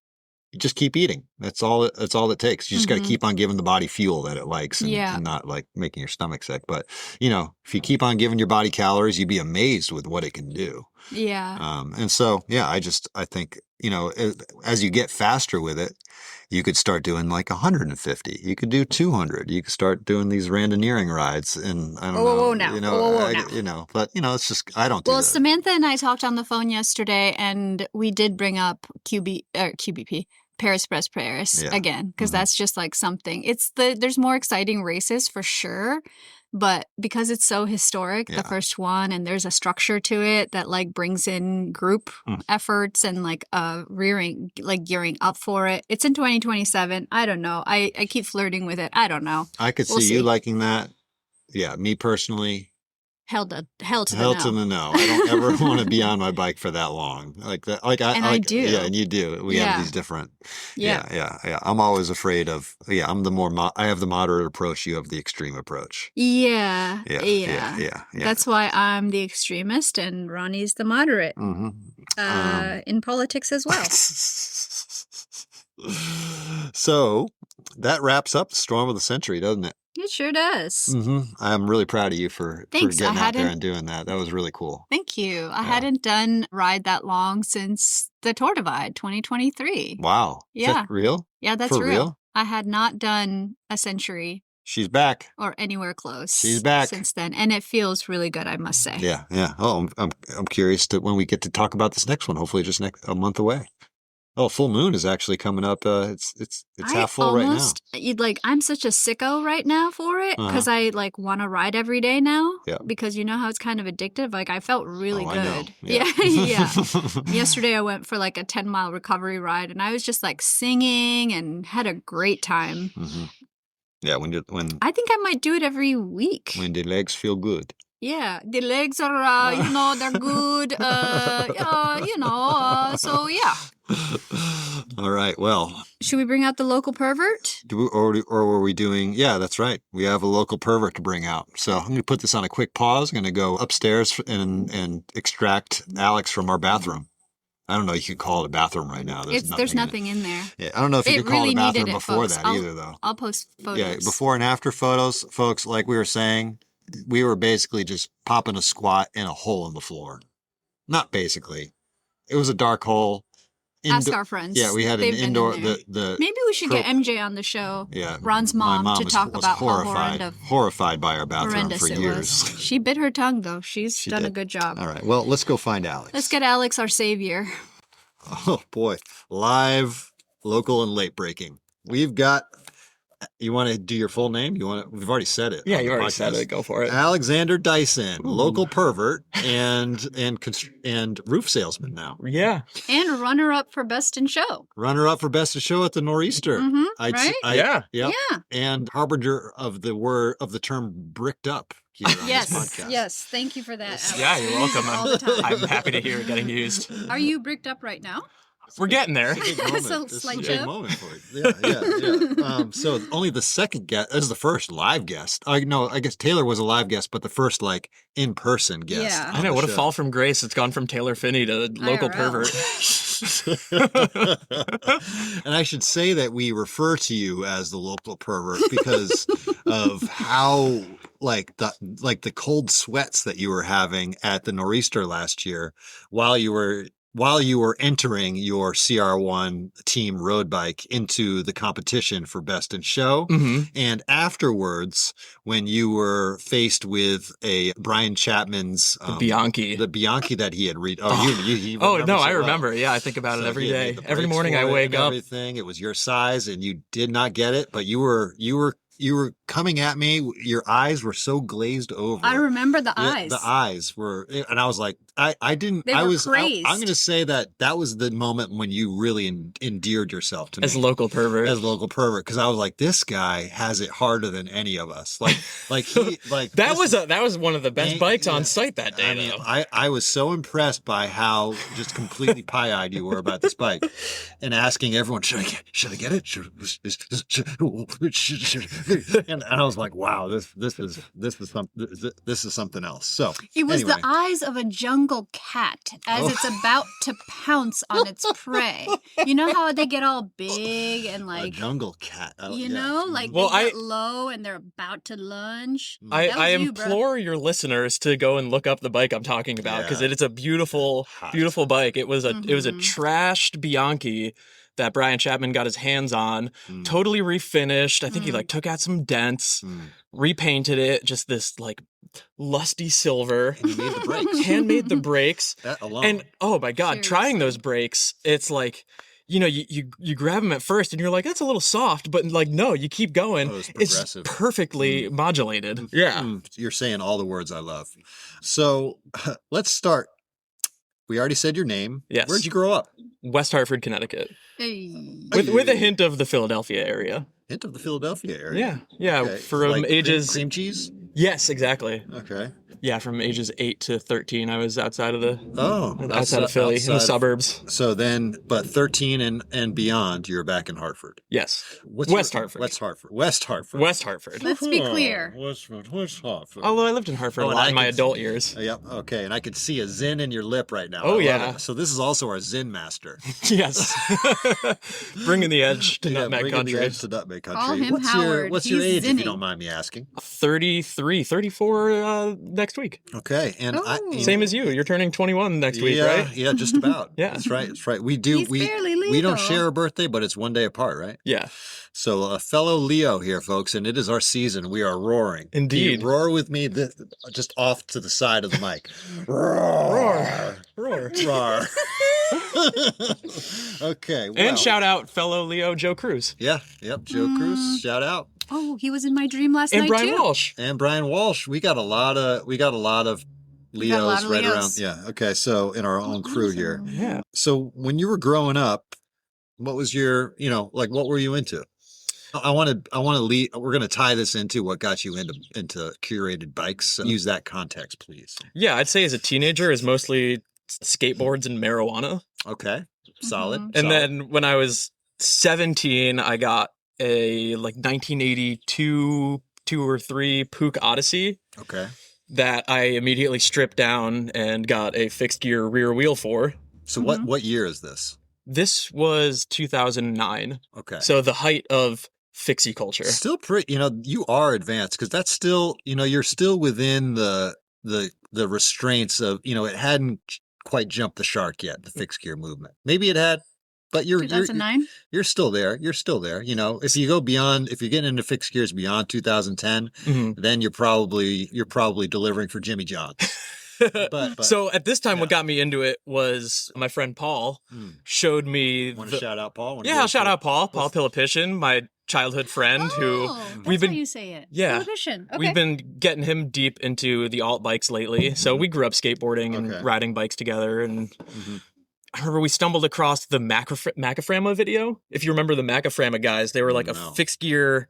You just keep eating. That's all it takes. You just got to keep on giving the body fuel that it likes, and not like making your stomach sick. But, you know, if you keep on giving your body calories, you'd be amazed with what it can do.
Yeah.
And so, yeah, I think, you know, as you get faster with it, you could start doing like 150. You could do 200. You could start doing these randoneering rides, and I don't know. But you know, it's just I don't do that. Well,
Samantha and I talked on the phone yesterday, and we did bring up QBP. Paris Brest Paris again, because that's just like something. There's more exciting races for sure, but because it's so historic, the first one, and there's a structure to it that like brings in group efforts and like gearing up for it. It's in 2027. I don't know. I keep flirting with it. I don't know.
I could see you liking that. Yeah, me personally.
Hell to the
no. I don't ever want to be on my bike for that long. Like that. I do. Yeah, and you do. We have these different. Yeah. I'm always afraid of. Yeah, I'm I have the moderate approach. You have the extreme approach.
Yeah. That's why I'm the extremist and Ronnie's the moderate. In politics as well.
So that wraps up the Storm of the Century, doesn't it?
It sure does.
I'm really proud of you for getting out there and doing that. That was really cool.
Thank you. I hadn't done ride that long since the Tour Divide 2023.
Wow.
Yeah.
Is that real?
Yeah, that's real. I had not done a century.
She's back.
Or anywhere close.
She's back
since then, and it feels really good, I must say.
Yeah. Oh, I'm curious to when we get to talk about this next one. Hopefully, just a month away. Oh, full moon is actually coming up. It's half full right now.
I'm such a sicko right now for it because I like want to ride every day now.
Yeah.
Because you know how it's kind of addictive. Like I felt really good.
I know.
Yeah. Yesterday I went for like a 10-mile recovery ride, and I was just like singing and had a great time.
Yeah, when
I think I might do it every week.
when the legs feel good.
Yeah, the legs are, they're good. So yeah.
All right. Well,
should we bring out the local pervert?
Or were we doing? Yeah, that's right. We have a local pervert to bring out. So I'm going to put this on a quick pause. I'm going to go upstairs and extract Alex from our bathroom. I don't know. You could call it a bathroom right now.
There's nothing in there.
Yeah, I don't know if you could call it a bathroom before
folks.
that either, though.
I'll post photos.
Yeah, before and after photos, folks. Like we were saying, we were basically just popping a squat in a hole in the floor. Not basically. It was a dark hole.
Ask our friends.
Yeah, we had an indoor.
Maybe we should get MJ on the show.
Yeah,
Ron's mom to talk about
horrified by our bathroom for years.
She bit her tongue though. She's done a good job.
All right, well, let's go find Alex.
Let's get Alex, our savior.
Oh boy, live, local, and late breaking. We've got. You want to do your full name? We've already said it.
Yeah, you already said it. Go for it.
Alexander Dyson, local pervert and roof salesman now.
Yeah.
And runner-up for Best in Show.
Runner-up for Best in Show at the Nor'easter.
Right?
Yeah. And harbinger of the term bricked up here on this podcast.
Yes. Thank you for that, Alex.
Yeah, you're welcome.
All the time.
I'm happy to hear it getting used.
Are you bricked up right now?
We're getting there.
This is a big moment for you. Yeah. So only the second guest. This is the first live guest. I guess Taylor was a live guest, but the first in-person guest.
Yeah.
I know. What a fall from grace. It's gone from Taylor Finney to local pervert.
And I should say that we refer to you as the local pervert because of how the cold sweats that you were having at the Nor'easter last year while you were entering your CR1 team road bike into the competition for Best in Show.
Mm-hmm.
And afterwards, when you were faced with a Brian Chapman's
the Bianchi
that he had read.
I remember. Yeah, I think about it every day. Every morning I wake up.
Everything. It was your size and you did not get it, but you were coming at me. Your eyes were so glazed over.
I remember the eyes.
The eyes were, and I was like, I didn't.
They were crazed.
I'm going to say that was the moment when you really endeared yourself to me
as local pervert.
Because I was like, this guy has it harder than any of us.
That was one of the best bikes on site that day.
I mean, I was so impressed by how just completely pie-eyed you were about this bike, and asking everyone, should I get it? And I was like, wow, this is something else. So
it was the eyes of a jungle cat as it's about to pounce on its prey. You know how they get all big and
a jungle cat.
They get low and they're about to lunge.
I implore your listeners to go and look up the bike I'm talking about because it is a beautiful bike. It was a trashed Bianchi that Brian Chapman got his hands on, totally refinished. I think he took out some dents, repainted it, just this lusty silver.
And he made the brakes.
Handmade the brakes.
That alone.
And oh my God, trying those brakes, it's like, you grab them at first and you're like, that's a little soft, but no, you keep going. It's perfectly modulated. Yeah.
You're saying all the words I love. So let's start. We already said your name.
Yes.
Where'd you grow up?
West Hartford, Connecticut.
Hey.
With a hint of the Philadelphia area.
Hint of the Philadelphia area?
Yeah.
Okay.
From ages...
Cream cheese?
Yes, exactly.
Okay.
Yeah, from ages 8 to 13, I was outside of Philly, in the suburbs.
So then, but 13 and beyond, you're back in Hartford.
Yes.
West Hartford.
West Hartford.
Let's be clear.
West Hartford.
Although I lived in Hartford a lot in my adult years.
Yep. Okay. And I could see a Zin in your lip right now.
Oh, yeah.
So this is also our Zin master.
Yes. Bringing the edge to Nutmeg Country.
Call him Howard.
What's your age, if you don't mind me asking?
34 next week.
Okay. And
same as you. You're turning 21 next week, right?
Yeah, just about.
Yeah.
That's right. We do.
He's barely legal.
We don't share a birthday, but it's one day apart, right?
Yeah.
So a fellow Leo here, folks, and it is our season. We are roaring.
Indeed.
Roar with me just off to the side of the mic.
Roar.
Okay. Well.
And shout out fellow Leo Joe Cruz.
Yeah. Yep. Joe Cruz. Shout out.
Oh, he was in my dream last
night
too.
And Brian
Walsh. We got a lot of Leos right around. Yeah. Okay. So in our own crew here.
Yeah.
So when you were growing up, what was your, what were you into? I want to lead. We're going to tie this into what got you into curated bikes. So use that context, please.
Yeah, I'd say as a teenager is mostly skateboards and marijuana.
Okay, solid.
And then when I was 17, I got a like 1982 2 or 3 Puch Odyssey.
Okay.
That I immediately stripped down and got a fixed gear rear wheel for.
So what year is this?
This was 2009.
Okay.
So the height of fixie culture.
Still pretty, you are advanced because that's still, you're still within the restraints of, it hadn't quite jumped the shark yet, the fixed gear movement. Maybe it had, but you're
2009.
You're still there. You're still there. If you go beyond, if you're getting into fixed gears beyond 2010, then you're probably delivering for Jimmy John. But
so at this time, what got me into it was my friend Paul showed me.
Want to shout out Paul?
I'll shout out Paul Pilipishin, my childhood friend who
we've been. How you say it?
Yeah,
Pilipishin. Okay.
We've been getting him deep into the alt bikes lately. So we grew up skateboarding and riding bikes together, and I remember we stumbled across the Macaframa video. If you remember the Macaframa guys, they were like a fixed gear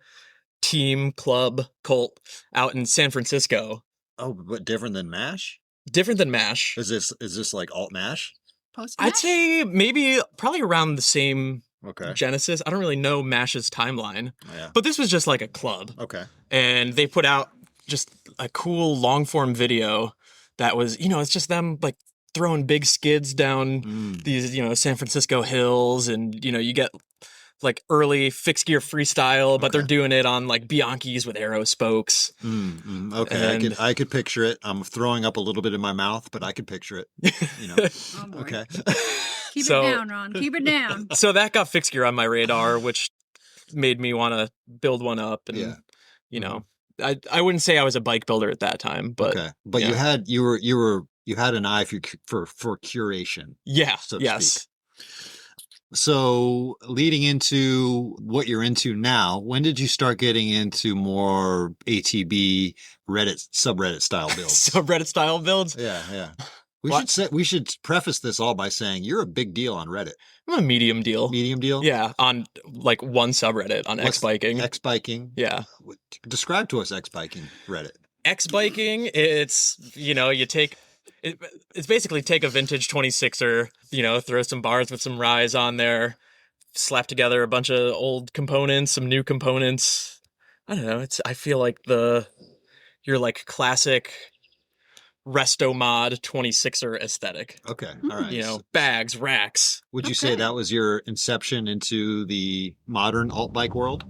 team club cult out in San Francisco.
Oh, but different than MASH?
Different than MASH.
Is this like alt MASH?
Post
I'd say probably around the same genesis. I don't really know MASH's timeline.
Yeah.
But this was just like a club.
Okay.
And they put out just a cool long form video that was, it's just them like throwing big skids down these, San Francisco hills, and you get like early fixed gear freestyle, but they're doing it on like Bianchis with arrow spokes.
Okay, and I could picture it. I'm throwing up a little bit in my mouth, but I could picture it.
Oh, boy.
Okay.
Keep it down, Ron. Keep it down.
So that got fixed gear on my radar, which made me want to build one up. And I wouldn't say I was a bike builder at that time, but
you had an eye for curation.
Yeah.
So to speak. So leading into what you're into now, when did you start getting into more ATB subreddit style builds?
Subreddit style builds?
Yeah. We should preface this all by saying you're a big deal on Reddit.
I'm a medium deal.
Medium deal?
Yeah, on like one subreddit on X-Biking.
X-Biking?
Yeah.
Describe to us X-Biking Reddit.
X-Biking, it's, it's basically take a vintage 26er, throw some bars with some rise on there, slap together a bunch of old components, some new components. I don't know. I feel like your like classic resto mod 26er aesthetic.
Okay. All right.
Bags, racks.
Would you say that was your inception into the modern alt bike world?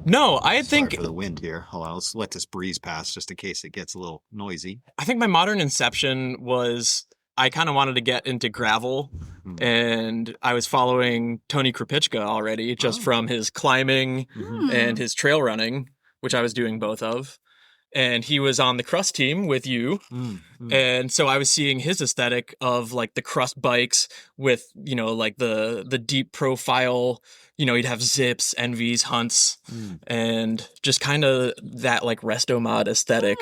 No, I think
Sorry for the wind here. Hold on, let's let this breeze pass just in case it gets a little noisy.
I think my modern inception was I kind of wanted to get into gravel, and I was following Tony Krupicka already just from his climbing and his trail running, which I was doing both of. And he was on the crust team with you. And so I was seeing his aesthetic of like the crust bikes with, like the deep profile, he'd have zips, envies, hunts, and just kind of that like resto mod aesthetic.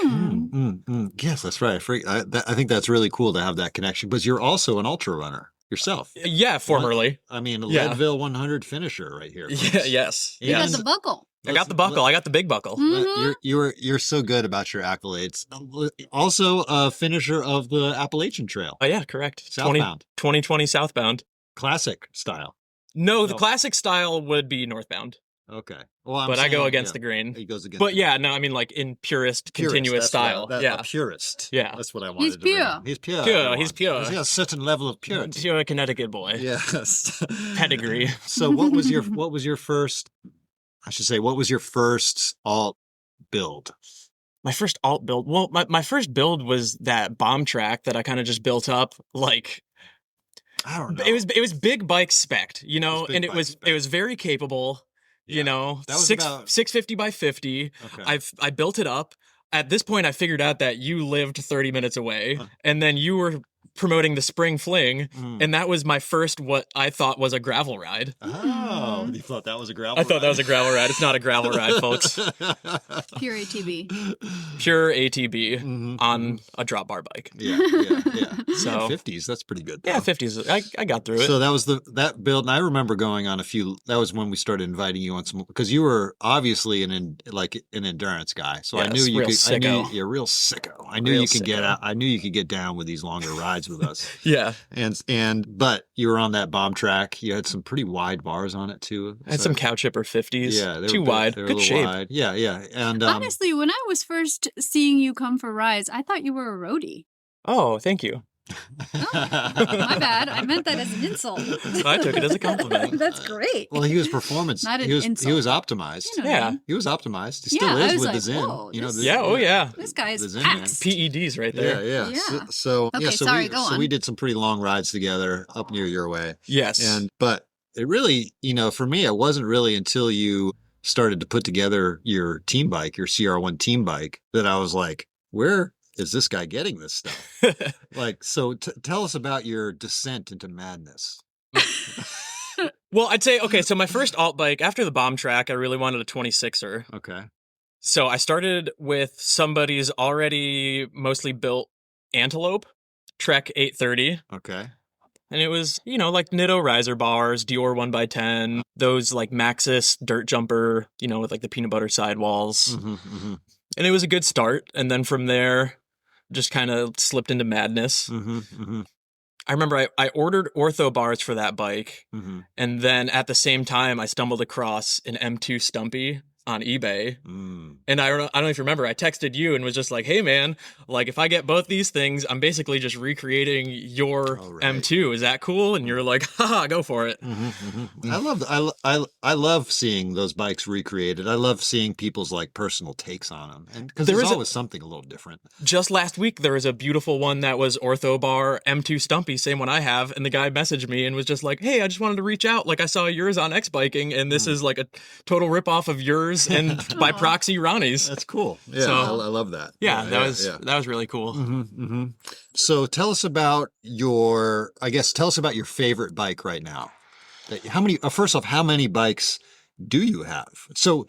Yes, that's right. I think that's really cool to have that connection, but you're also an ultra runner yourself.
Yeah, formerly.
A Leadville 100 finisher right here.
Yeah, yes.
You got the buckle.
I got the buckle. I got the big buckle.
You're so good about your accolades. Also a finisher of the Appalachian Trail.
Oh yeah, correct.
Southbound.
2020 southbound.
Classic style.
No, the classic style would be northbound.
Okay. Well,
I go against the grain.
He goes against.
But yeah, no, I mean like in purest continuous style.
A purist.
Yeah.
That's what I wanted.
He's pure.
He's pure.
He's pure.
He's got a certain level of purity.
Pure Connecticut boy.
Yes.
Pedigree.
So what was your first? I should say, what was your first alt build?
My first alt build? Well, my first build was that bomb track that I kind of just built up. Like,
I don't know.
It was big bike spec'd, and it was very capable.
Yeah.
That was 650 by 50.
Okay.
I built it up. At this point, I figured out that you lived 30 minutes away, and then you were promoting the spring fling, and that was my first what I thought was a gravel ride.
Oh, you thought that was a gravel ride?
I thought that was a gravel ride. It's not a gravel ride, folks.
Pure ATV.
Pure ATV on a drop bar bike.
Yeah.
So
50s, that's pretty good, though.
Yeah, 50s. I got through it.
So that was that build, and I remember going on a few. That was when we started inviting you on some, because you were obviously an endurance guy. So I knew you could.
Sicko.
I knew you're a real sicko. I knew you could get out. I knew you could get down with these longer rides with us.
Yeah.
But you were on that bomb track. You had some pretty wide bars on it too.
I had some cow chipper 50s.
Yeah, they
too
were
wide.
They were
Good
a
shape.
little wide. Yeah. And
honestly, when I was first seeing you come for rides, I thought you were a roadie.
Oh, thank you.
Oh, my bad. I meant that as an insult.
I took it as a compliment.
That's great.
Well, he was performance.
Not an
he was
insult.
optimized.
You know what I mean?
He was optimized. He still
Yeah, I
is
was
with
like,
the Zen.
whoa,
You know,
this-
the,
Yeah, oh yeah.
This guy
the
is
Zen man.
packed.
PEDs right there.
Yeah.
Yeah.
So
Okay, sorry, go
So
on.
we did some pretty long rides together up near your way.
Yes.
But it really, for me, it wasn't really until you started to put together your team bike, your CR1 team bike, that I was like, where is this guy getting this stuff? So tell us about your descent into madness.
Well, I'd say, okay, so my first alt bike, after the bomb track, I really wanted a 26er.
Okay.
So I started with somebody's already mostly built Antelope, Trek 830.
Okay.
And it was, like Nitto riser bars, Dior 1x10, those like Maxxis dirt jumper, with like the peanut butter sidewalls.
Mm-hmm.
And it was a good start. And then from there, just kind of slipped into madness.
Mm-hmm.
I remember I ordered ortho bars for that bike.
Mm-hmm.
And then at the same time, I stumbled across an M2 Stumpy on eBay. And I don't know if you remember, I texted you and was just like, hey man, like if I get both these things, I'm basically just recreating your M2. Is that cool? And you're like, haha, go for it.
I love seeing those bikes recreated. I love seeing people's like personal takes on them. And because there's always something a little different.
Just last week, there was a beautiful one that was ortho bar M2 Stumpy, same one I have. And the guy messaged me and was just like, hey, I just wanted to reach out. Like I saw yours on X Biking and this is like a total ripoff of yours and by proxy Ronnie's.
That's cool. Yeah,
So,
I love that.
Yeah, that was really cool.
So tell us about your favorite bike right now. How many? First off, how many bikes do you have? So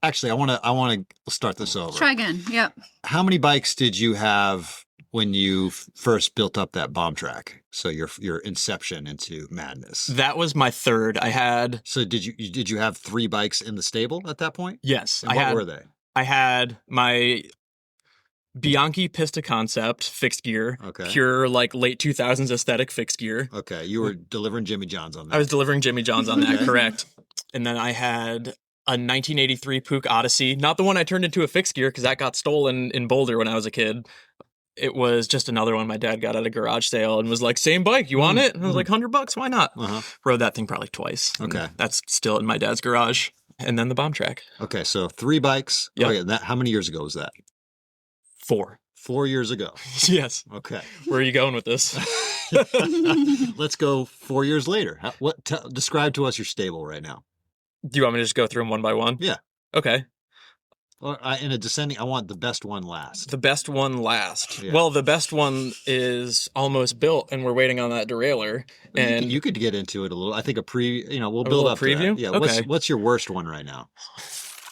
actually, I want to start this over.
Try again. Yep.
How many bikes did you have when you first built up that bomb track? So your inception into madness.
That was my third. I had.
So did you have 3 bikes in the stable at that point?
Yes.
And what were they?
I had my Bianchi Pista Concept fixed gear.
Okay.
Pure like late 2000s aesthetic fixed gear.
Okay. You were delivering Jimmy John's on that.
I was delivering Jimmy John's on that, correct. And then I had a 1983 Puch Odyssey. Not the one I turned into a fixed gear because that got stolen in Boulder when I was a kid. It was just another one my dad got at a garage sale and was like, same bike, you want it? And I was like, $100, why not? Rode that thing probably twice.
Okay.
That's still in my dad's garage. And then the bomb track.
Okay, so 3 bikes.
Yep.
Okay, how many years ago was that?
4.
4 years ago.
Yes.
Okay.
Where are you going with this?
Let's go 4 years later. Describe to us your stable right now.
Do you want me to just go through them one by one?
Yeah.
Okay.
Or in a descending, I want the best one last.
The best one last.
Yeah.
Well, the best one is almost built, and we're waiting on that derailleur. And
you could get into it a little. I think we'll build
little
up
preview?
to that. Yeah.
Okay.
What's your worst one right now?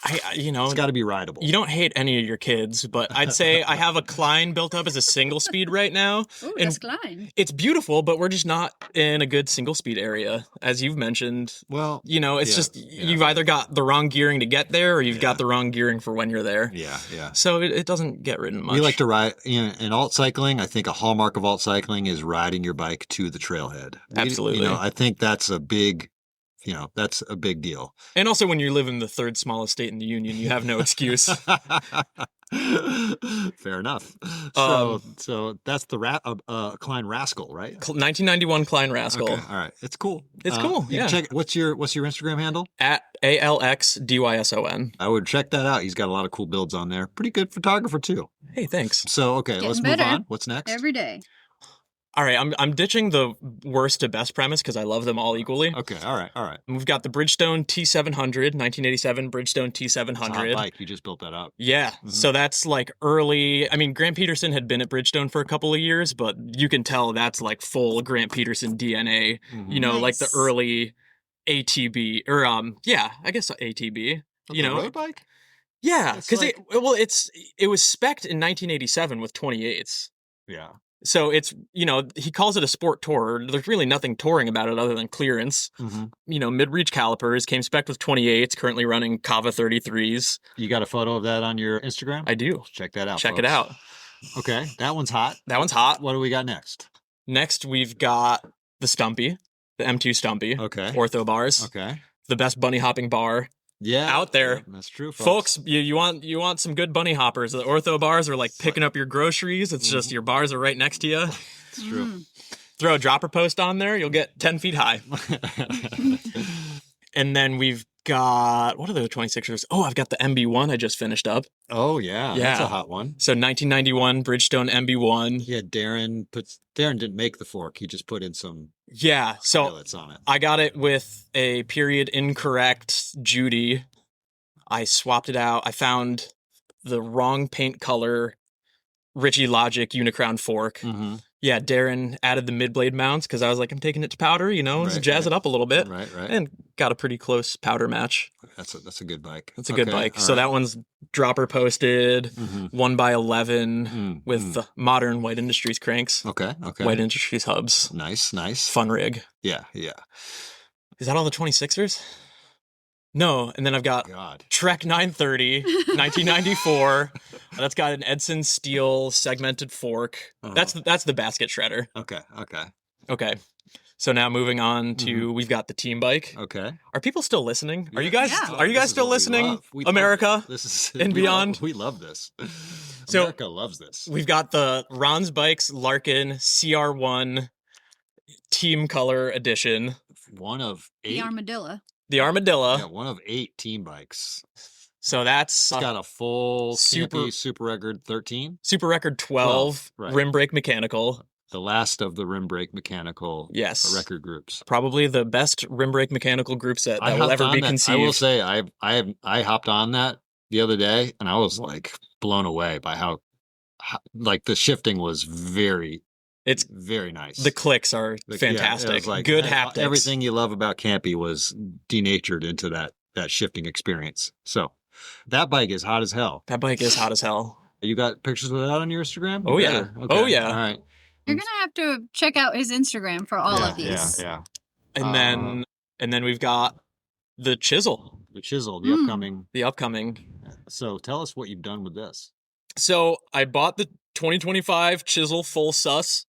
It's got to be rideable.
You don't hate any of your kids, but I'd say I have a Klein built up as a single speed right now.
Ooh,
and
that's Klein.
It's beautiful, but we're just not in a good single speed area, as you've mentioned.
Well,
it's just you've either got the wrong gearing to get there, or you've got the wrong gearing for when you're there.
Yeah.
So it doesn't get ridden much.
We like to ride in alt cycling. I think a hallmark of alt cycling is riding your bike to the trailhead.
Absolutely.
I think that's a big. That's a big deal.
And also when you live in the third smallest state in the union, you have no excuse.
Fair enough. So that's the Klein Rascal, right?
1991 Klein Rascal.
Okay, all right. It's cool.
It's cool. Yeah.
What's your Instagram handle?
At ALXDYSON.
I would check that out. He's got a lot of cool builds on there. Pretty good photographer too.
Hey, thanks.
So okay, let's move on. What's next?
Every day.
All right, I'm ditching the worst to best premise because I love them all equally.
Okay, all right.
We've got the Bridgestone T700, 1987 Bridgestone T700.
It's a hot bike. You just built that up.
Yeah, so that's like early. I mean, Grant Peterson had been at Bridgestone for a couple of years, but you can tell that's like full Grant Peterson DNA. You know, like the early ATB or I guess ATB.
You know, road bike.
Yeah, because it was spec'd in 1987 with 28s.
Yeah.
So it's, he calls it a sport tourer. There's really nothing touring about it other than clearance. Mid-reach calipers, came spec'd with 28s, currently running Kava 33s.
You got a photo of that on your Instagram?
I do.
Check that out.
Check it out.
Okay, that one's hot.
What
do we got next?
Next, we've got the Stumpy, the M2 Stumpy.
Okay.
Ortho bars.
Okay.
The best bunny hopping bar.
Yeah,
out there.
That's true,
folks. You want some good bunny hoppers. The ortho bars are like picking up your groceries. It's just your bars are right next to you.
It's true.
Throw a dropper post on there, you'll get 10 feet high. And then we've got, what are the 26ers? Oh, I've got the MB1 I just finished up.
Oh, yeah. That's a hot one.
So 1991 Bridgestone MB1.
Yeah, Darren didn't make the fork. He just put in some pilots on it.
I got it with a period incorrect Judy. I swapped it out. I found the wrong paint color Ritchie Logic Unicrown fork. Yeah, Darren added the mid-blade mounts because I was like, I'm taking it to powder, jazz it up a little bit.
Right.
And got a pretty close powder match.
That's a good bike.
That's a good bike. So that one's dropper posted, 1x11 with the modern White Industries cranks.
Okay.
White Industries hubs.
Nice.
Fun rig.
Yeah.
Is that all the 26ers? No, and then I've got Trek 930, 1994. That's got an Edson steel segmented fork. That's the basket shredder. Okay. So now moving on to we've got the team bike.
Okay.
Are people still listening? Are you guys still listening? America and beyond.
We love this.
So
America loves this.
We've got the Ron's Bikes Larkin CR1 Team Color Edition.
One of 8.
The Armadillo.
Yeah, one of 8 team bikes.
So that's
it's got a full Super Record 13.
Super Record 12 rim brake mechanical.
The last of the rim brake mechanical record groups.
Probably the best rim brake mechanical group set that will ever be conceived.
I will say I hopped on that the other day and I was like blown away by how like the shifting was very nice.
The clicks are fantastic. Good haptics.
Everything you love about Campy was denatured into that shifting experience. So that bike is hot as hell. You got pictures of that on your Instagram?
Oh, yeah.
Okay.
Oh, yeah.
All right.
You're going to have to check out his Instagram for all of these.
Yeah.
And then we've got the Chisel.
The
upcoming.
So tell us what you've done with this.
So I bought the 2025 Chisel Full Sus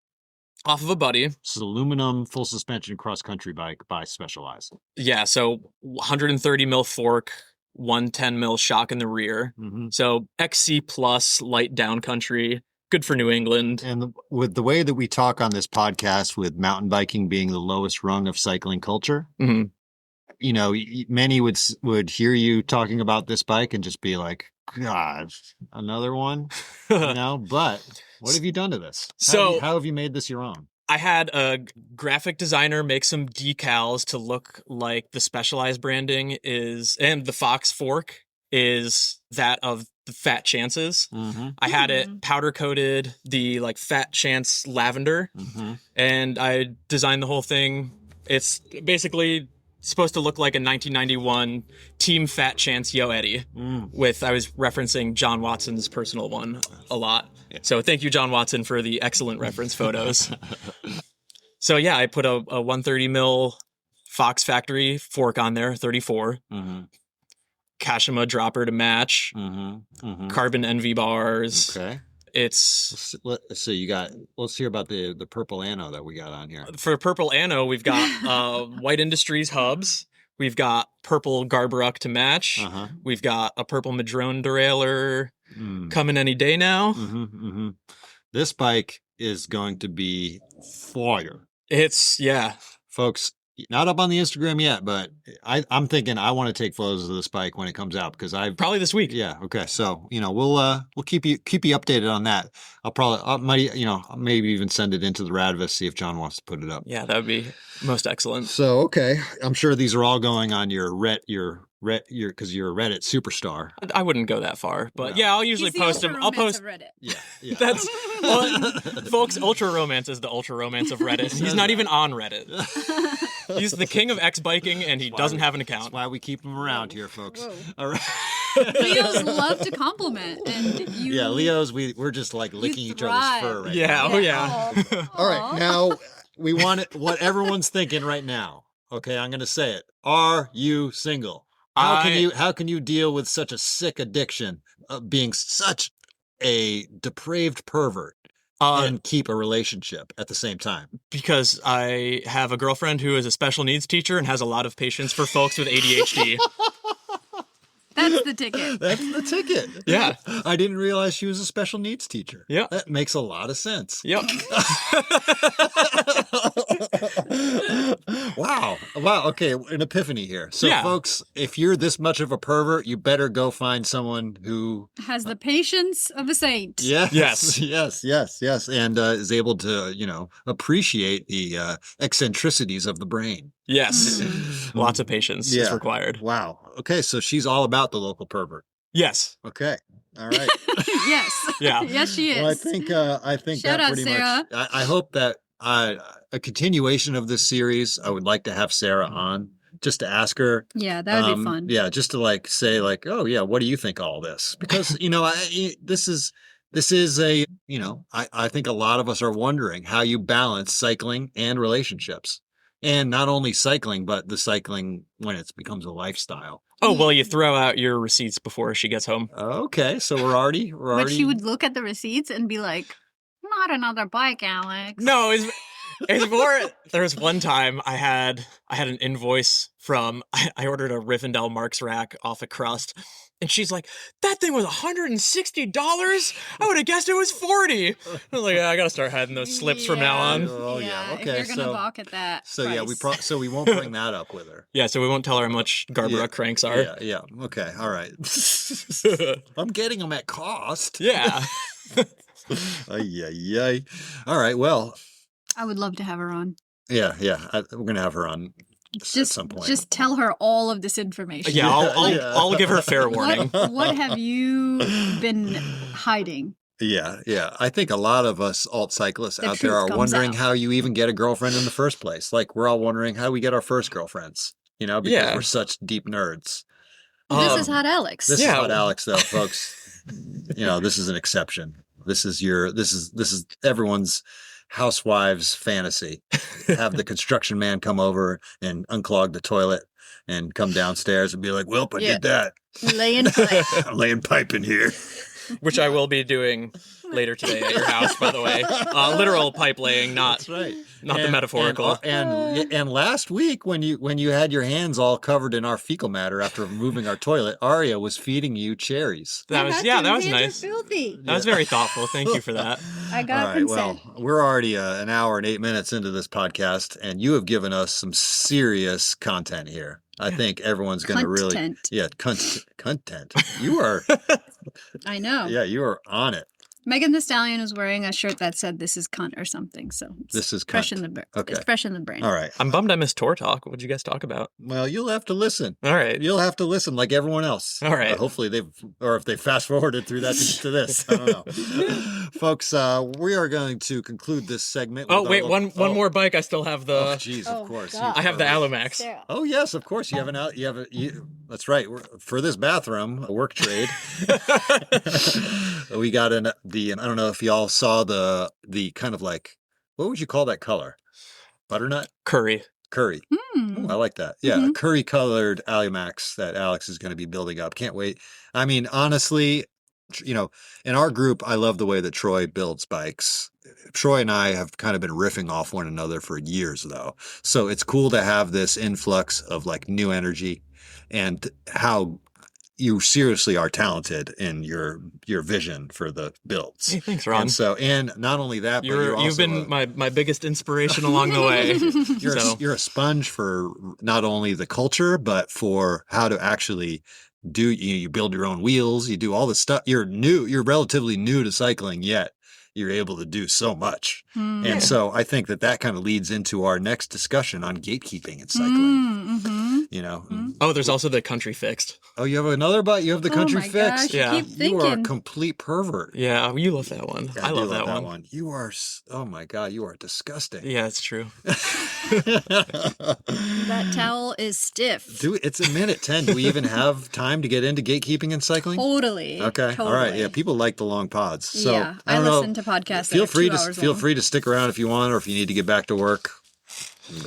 off of a buddy.
This is aluminum full suspension cross-country bike by Specialized.
Yeah, so 130 mil fork, 110 mil shock in the rear. So XC plus light down country, good for New England.
And with the way that we talk on this podcast, with mountain biking being the lowest rung of cycling culture, many would hear you talking about this bike and just be like, God, another one, but what have you done to this? How have you made this your own?
I had a graphic designer make some decals to look like the Specialized branding and the Fox fork is that of the Fat Chances. I had it powder coated, the like Fat Chance lavender, and I designed the whole thing. It's basically supposed to look like a 1991 Team Fat Chance Yo Eddie I was referencing John Watson's personal one a lot. Yeah. So thank you, John Watson, for the excellent reference photos. So yeah, I put a 130 mil Fox Factory fork on there, 34. Kashima dropper to match. Carbon NV bars.
Okay.
It's
let's hear about the purple anno that we got on here.
For purple anno, we've got White Industries hubs. We've got purple Garbaruck to match. We've got a purple Madrone derailleur coming any day now.
This bike is going to be fire.
It's
folks. Not up on the Instagram yet, but I'm thinking I want to take photos of this bike when it comes out because I
probably this week.
Yeah. Okay. So we'll keep you updated on that. I might maybe even send it into the Radvis, see if John wants to put it up.
Yeah, that would be most excellent.
So okay, I'm sure these are all going on your because you're a Reddit superstar.
I wouldn't go that far, but yeah, I'll usually post them. I'll post
Reddit.
Yeah.
That's folks. Ultra romance is the ultra romance of Reddit. He's not even on Reddit. He's the king of X biking, and he doesn't have an account.
That's why we keep him around here, folks.
Whoa.
All right.
Leos love to compliment, and you.
Yeah, Leos, we're just like licking each other's fur right now.
Oh yeah.
All right, now we want it. What everyone's thinking right now. Okay, I'm going to say it. Are you single? How can you deal with such a sick addiction of being such a depraved pervert and keep a relationship at the same time?
Because I have a girlfriend who is a special needs teacher and has a lot of patience for folks with ADHD.
That's the ticket.
That's the ticket.
Yeah.
I didn't realize she was a special needs teacher.
Yeah.
That makes a lot of sense.
Yep.
Wow. Okay. An epiphany here. So, folks, if you're this much of a pervert, you better go find someone who
has the patience of a saint.
Yes. And is able to, appreciate the eccentricities of the brain.
Yes. Lots of patience is required.
Wow. Okay. So she's all about the local pervert.
Yes.
Okay. All right.
Yes.
Yeah.
Yes, she is.
Well, I think
Shout
that
out,
pretty
Sarah.
much. I hope that a continuation of this series. I would like to have Sarah on just to ask her.
Yeah, that would be fun.
Yeah, just to say oh yeah, what do you think of all this? Because this is a I think a lot of us are wondering how you balance cycling and relationships. And not only cycling, but the cycling when it becomes a lifestyle.
Oh, well, you throw out your receipts before she gets home.
Okay, so we're already.
But she would look at the receipts and be like, "Not another bike, Alex."
No, it's more. There was one time I had an invoice from. I ordered a Rivendell Marks rack off a crust. And she's like, that thing was $160? I would have guessed it was $40. I was like, I got to start hiding those slips from now on.
Oh, yeah. Okay.
If you're going to balk at that
So,
price.
so we won't bring that up with her.
Yeah, so we won't tell her how much Garbara cranks are.
Yeah. Okay. All right. I'm getting them at cost.
Yeah.
Ay. All right. Well.
I would love to have her on.
Yeah. We're going to have her on. At some point.
Just tell her all of this information.
Yeah, I'll give her fair warning.
What have you been hiding?
Yeah. I think a lot of us alt cyclists out there are wondering how you even get a girlfriend in the first place. Like we're all wondering how we get our first girlfriends, because we're such deep nerds.
This is Hot Alex.
This is Hot Alex, though, folks. This is an exception. This is everyone's housewife's fantasy. Have the construction man come over and unclog the toilet and come downstairs and be like, "Well, I did that."
Laying pipe.
I'm laying pipe in here.
Which I will be doing later today at your house, by the way. Literal pipe laying, not the metaphorical.
And last week when you had your hands all covered in our fecal matter after removing our toilet, Arya was feeding you cherries.
That was nice.
Filthy.
That was very thoughtful. Thank you for that.
I got consent.
Well, we're already an hour and 8 minutes into this podcast, and you have given us some serious content here. I think everyone's going to really content. You are.
I know.
Yeah, you are on it.
Megan Thee Stallion was wearing a shirt that said "This is cunt" or something. So
this is
fresh
cunt.
in the
Okay.
It's fresh in the brain.
All right.
I'm bummed I missed tour talk. What did you guys talk about?
Well, you'll have to listen.
All right.
You'll have to listen like everyone else.
All right.
Hopefully if they fast forwarded through that to this. I don't know. Folks, we are going to conclude this segment.
Oh, wait, one more bike. I still have the.
Oh, jeez, of course.
I have the Alumax.
Oh, yes, of course. You have that's right. For this bathroom, a work trade. We got I don't know if y'all saw the kind of like, what would you call that color? Butternut?
Curry.
Ooh, I like that. Yeah, a curry colored Alumax that Alex is going to be building up. Can't wait. I mean, honestly, in our group, I love the way that Troy builds bikes. Troy and I have kind of been riffing off one another for years, though. So it's cool to have this influx of like new energy and how you seriously are talented in your vision for the builds.
Hey, thanks, Ron.
And not only that, but
you've been my biggest inspiration along the way.
You're a sponge for not only the culture, but for how to actually do. You build your own wheels. You do all this stuff. You're relatively new to cycling, yet you're able to do so much. And so I think that kind of leads into our next discussion on gatekeeping in cycling. You know.
Oh, there's also the country fixed.
Oh, you have another button? You have the country fixed?
Gosh, yeah. Keep thinking.
You are a complete pervert.
Yeah, you love that one. I love that one.
You are, oh my God, you are disgusting.
Yeah, it's true.
That towel is stiff.
Dude, it's 1:10. Do we even have time to get into gatekeeping and cycling?
Totally.
Okay.
Totally.
All right. Yeah, people like the long pods. So
yeah, I listen to podcasts.
Feel free to stick around if you want, or if you need to get back to work.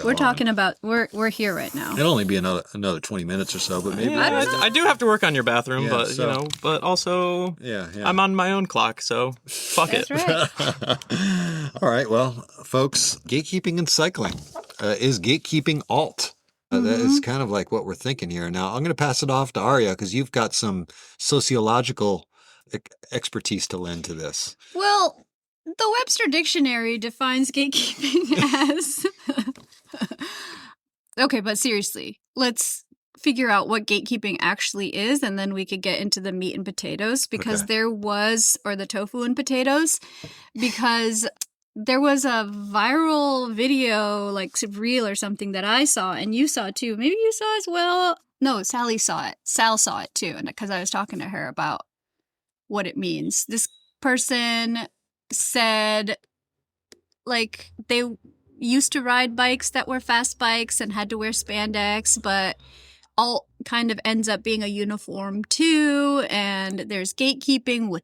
We're talking about we're here right now.
It'll only be another 20 minutes or so, but maybe
I do have to work on your bathroom, but also I'm on my own clock, so fuck it.
That's right.
All right, well, folks, gatekeeping and cycling is gatekeeping alt. That is kind of like what we're thinking here. Now, I'm going to pass it off to Arya because you've got some sociological expertise to lend to this.
Well, the Webster Dictionary defines gatekeeping as... Okay, but seriously, let's figure out what gatekeeping actually is, and then we could get into the meat and potatoes, because or the tofu and potatoes, because there was a viral video, like reel or something that I saw, and you saw too. Maybe you saw as well. No, Sally saw it. Sal saw it too, and because I was talking to her about what it means. This person said, like, they used to ride bikes that were fast bikes and had to wear spandex, but all kind of ends up being a uniform too, and there's gatekeeping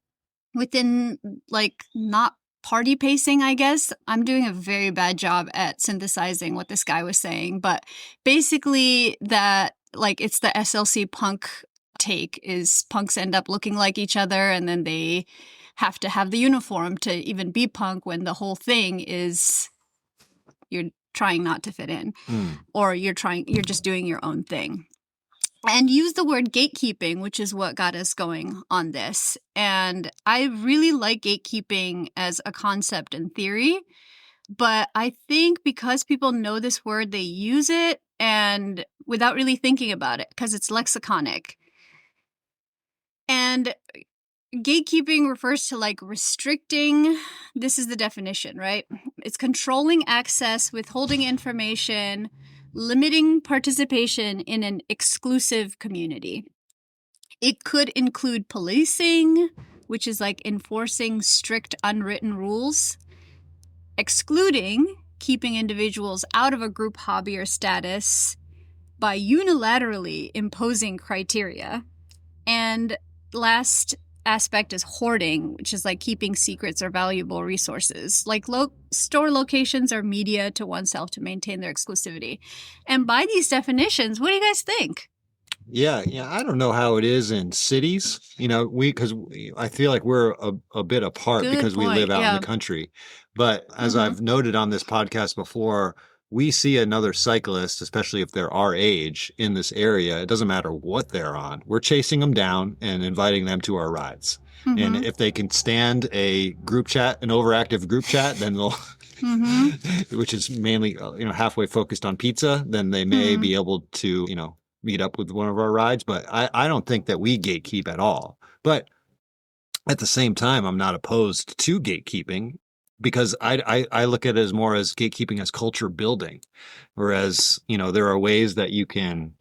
within, like, not party pacing, I guess. I'm doing a very bad job at synthesizing what this guy was saying, but basically that, like, it's the SLC punk take, is punks end up looking like each other, and then they have to have the uniform to even be punk, when the whole thing is you're trying not to fit in, or you're just doing your own thing. And use the word gatekeeping, which is what got us going on this. And I really like gatekeeping as a concept in theory, but I think because people know this word, they use it and without really thinking about it, because it's lexiconic. And gatekeeping refers to, like, restricting. This is the definition, right? It's controlling access, withholding information, limiting participation in an exclusive community. It could include policing, which is like enforcing strict unwritten rules, excluding, keeping individuals out of a group hobby or status by unilaterally imposing criteria, and last aspect is hoarding, which is like keeping secrets or valuable resources, like store locations or media to oneself to maintain their exclusivity. And by these definitions, what do you guys think?
Yeah, I don't know how it is in cities. You know, because I feel like we're a bit apart because we live out in the country. But as I've noted on this podcast before, we see another cyclist, especially if they're our age, in this area. It doesn't matter what they're on. We're chasing them down and inviting them to our rides. And if they can stand a group chat, an overactive group chat, then they'll, which is mainly, halfway focused on pizza, then they may be able to, meet up with one of our rides. But I don't think that we gatekeep at all. But at the same time, I'm not opposed to gatekeeping, because I look at it as more as gatekeeping as culture building. Whereas, there are ways that you can,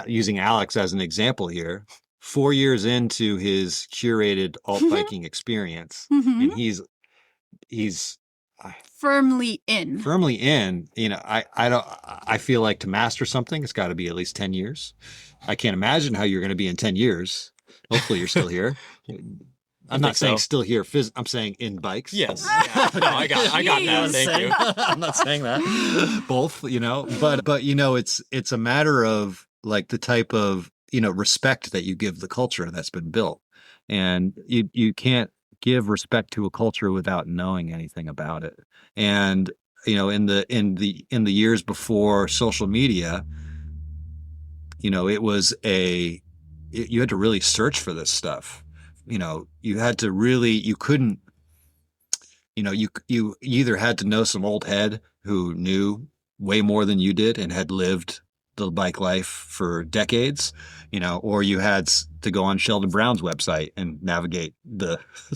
using Alex as an example here, 4 years into his curated alt biking experience, and he's
firmly in.
I feel like to master something, it's got to be at least 10 years. I can't imagine how you're going to be in 10 years. Hopefully you're still here. I'm not saying still here. I'm saying in bikes.
Yes. Yeah. No, I got that. Thank you.
I'm not saying that. Both, but it's a matter of, like, the type of, respect that you give the culture that's been built. And you can't give respect to a culture without knowing anything about it. And, in the years before social media, it was you had to really search for this stuff. You had to really, you couldn't, you either had to know some old head who knew way more than you did and had lived the bike life for decades, or you had to go on Sheldon Brown's website and navigate the the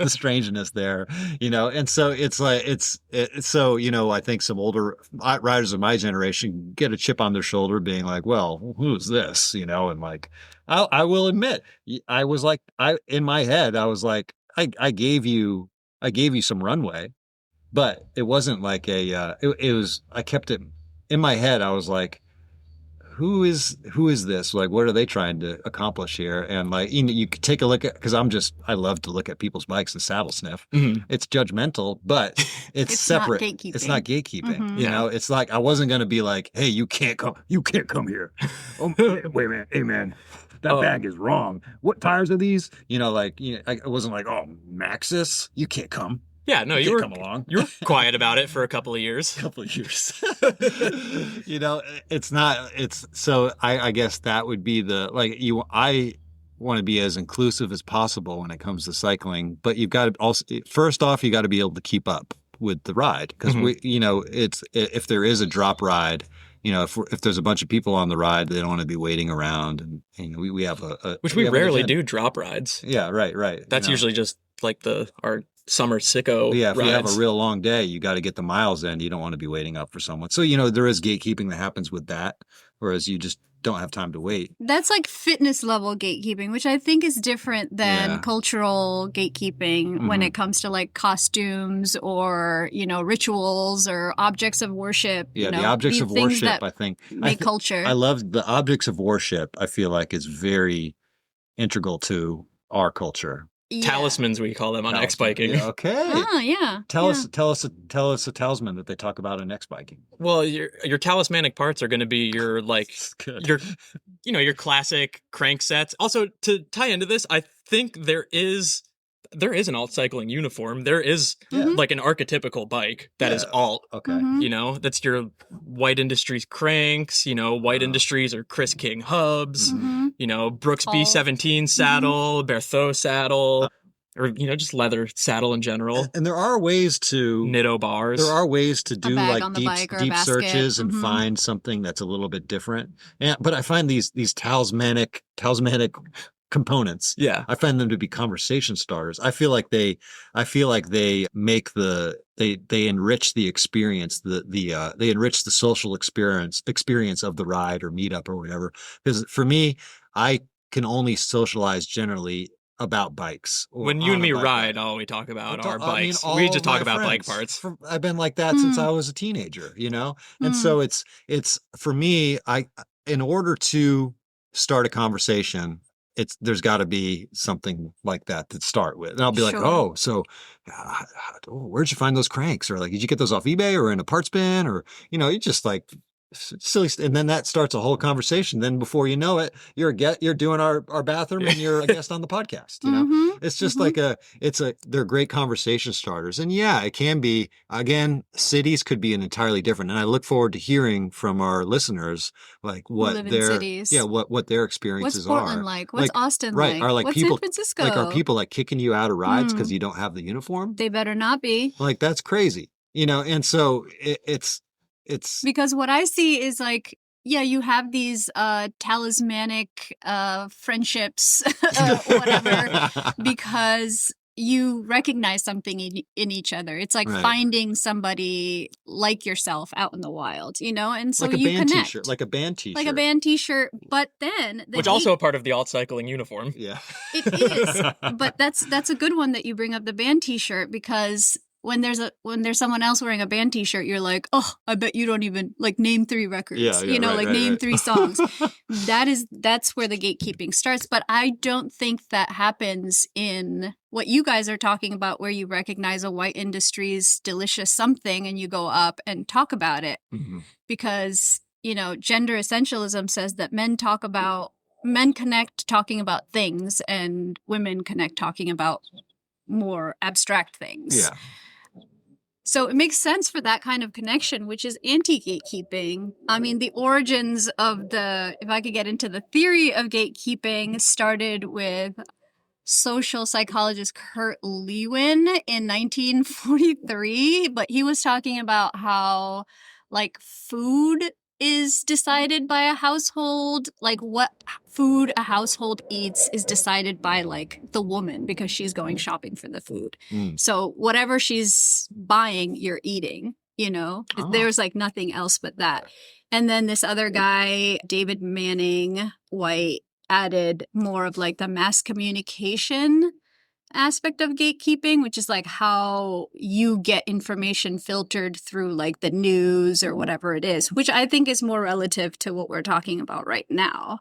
strangeness there, and so it's like, I think some older riders of my generation get a chip on their shoulder being like, well, who's this, and like, I will admit, I was like, in my head, I was like, I gave you some runway, but it wasn't like it was, I kept it in my head. I was like, who is this? Like, what are they trying to accomplish here? And like, you could take a look at, because I love to look at people's bikes and saddle sniff. Mm-hmm. It's judgmental, but it's separate. It's not gatekeeping. Mm-hmm. It's like, I wasn't going to be like, hey, you can't come here. Oh, wait a minute. Hey, man. That bag is wrong. What tires are these? I wasn't like, oh, Maxxis, you can't come.
Yeah, no, you were come along. You were quiet about it for a couple of years.
It's not. It's so. I guess that would be I want to be as inclusive as possible when it comes to cycling, but you've got to also, first off, you got to be able to keep up with the ride, because it's, if there is a drop ride. If there's a bunch of people on the ride, they don't want to be waiting around, and we have
which we rarely do drop rides.
Yeah, right.
That's usually just like our summer sicko.
Yeah, if
rides.
You have a real long day, you got to get the miles in. You don't want to be waiting up for someone. So there is gatekeeping that happens with that, whereas you just don't have time to wait.
That's like fitness level gatekeeping, which I think is different than cultural gatekeeping when it comes to like costumes or, rituals or objects of worship.
Yeah, the objects of worship, I think.
Make culture.
I love the objects of worship. I feel like is very integral to our culture.
Yeah.
Talismans, we call them on X biking.
Yeah, okay.
Oh, yeah.
Tell us a talisman that they talk about in X biking.
Well, your talismanic parts are going to be your your classic crank sets. Also, to tie into this, I think there is an alt cycling uniform. There is like an archetypical bike that is alt.
Okay.
Mm-hmm.
That's your White Industries cranks, White Industries or Chris King hubs, Brooks B17 saddle, Berthaud saddle, or, just leather saddle in general.
And there are ways to
Nitto bars.
There are ways to do like deep searches and
mm-hmm.
find something that's a little bit different. But I find these talismanic components.
Yeah.
I find them to be conversation starters. I feel like they make they enrich the experience, they enrich the social experience of the ride or meetup or whatever. Because for me, I can only socialize generally about bikes.
When you and me ride, all we talk about are bikes. We just talk about bike parts.
I've been like that since I was a teenager, And so it's for me, in order to start a conversation, there's got to be something like that to start with. And I'll be like, oh, so where'd you find those cranks? Or like, did you get those off eBay or in a parts bin? Or, you just like silly. And then that starts a whole conversation. Then before you know it, you're doing our bathroom and you're a guest on the podcast. It's just like they're great conversation starters. And yeah, it can be, again, cities could be an entirely different. And I look forward to hearing from our listeners, like what their experiences are.
What's Portland like? What's Austin
like?
Are like
what's
people, San Francisco?
Like, are people like kicking you out of rides because you don't have the uniform?
They better not be.
Like, that's crazy, and so it's
because what I see is like, yeah, you have these talismanic friendships, whatever, because you recognize something in each other. It's like finding somebody like yourself out in the wild, and so
like
you connect.
T-shirt, like a band T-shirt.
Like a band T-shirt, but then...
Which also a part of the alt cycling uniform.
Yeah.
It is, but that's a good one that you bring up, the band T-shirt, because... When there's someone else wearing a band T-shirt, you're like, oh, I bet you don't even like name 3 records. Name 3 songs. That's where the gatekeeping starts. But I don't think that happens in what you guys are talking about, where you recognize a White Industries delicious something and you go up and talk about it. Mm-hmm. Because, gender essentialism says that men connect talking about things and women connect talking about more abstract things.
Yeah.
So it makes sense for that kind of connection, which is anti-gatekeeping. I mean, the origins of if I could get into the theory of gatekeeping, started with social psychologist Kurt Lewin in 1943, but he was talking about how like food is decided by a household, like what food a household eats is decided by like the woman because she's going shopping for the food. So whatever she's buying, you're eating, there's like nothing else but that. And then this other guy, David Manning White, added more of like the mass communication aspect of gatekeeping, which is like how you get information filtered through like the news or whatever it is, which I think is more relative to what we're talking about right now,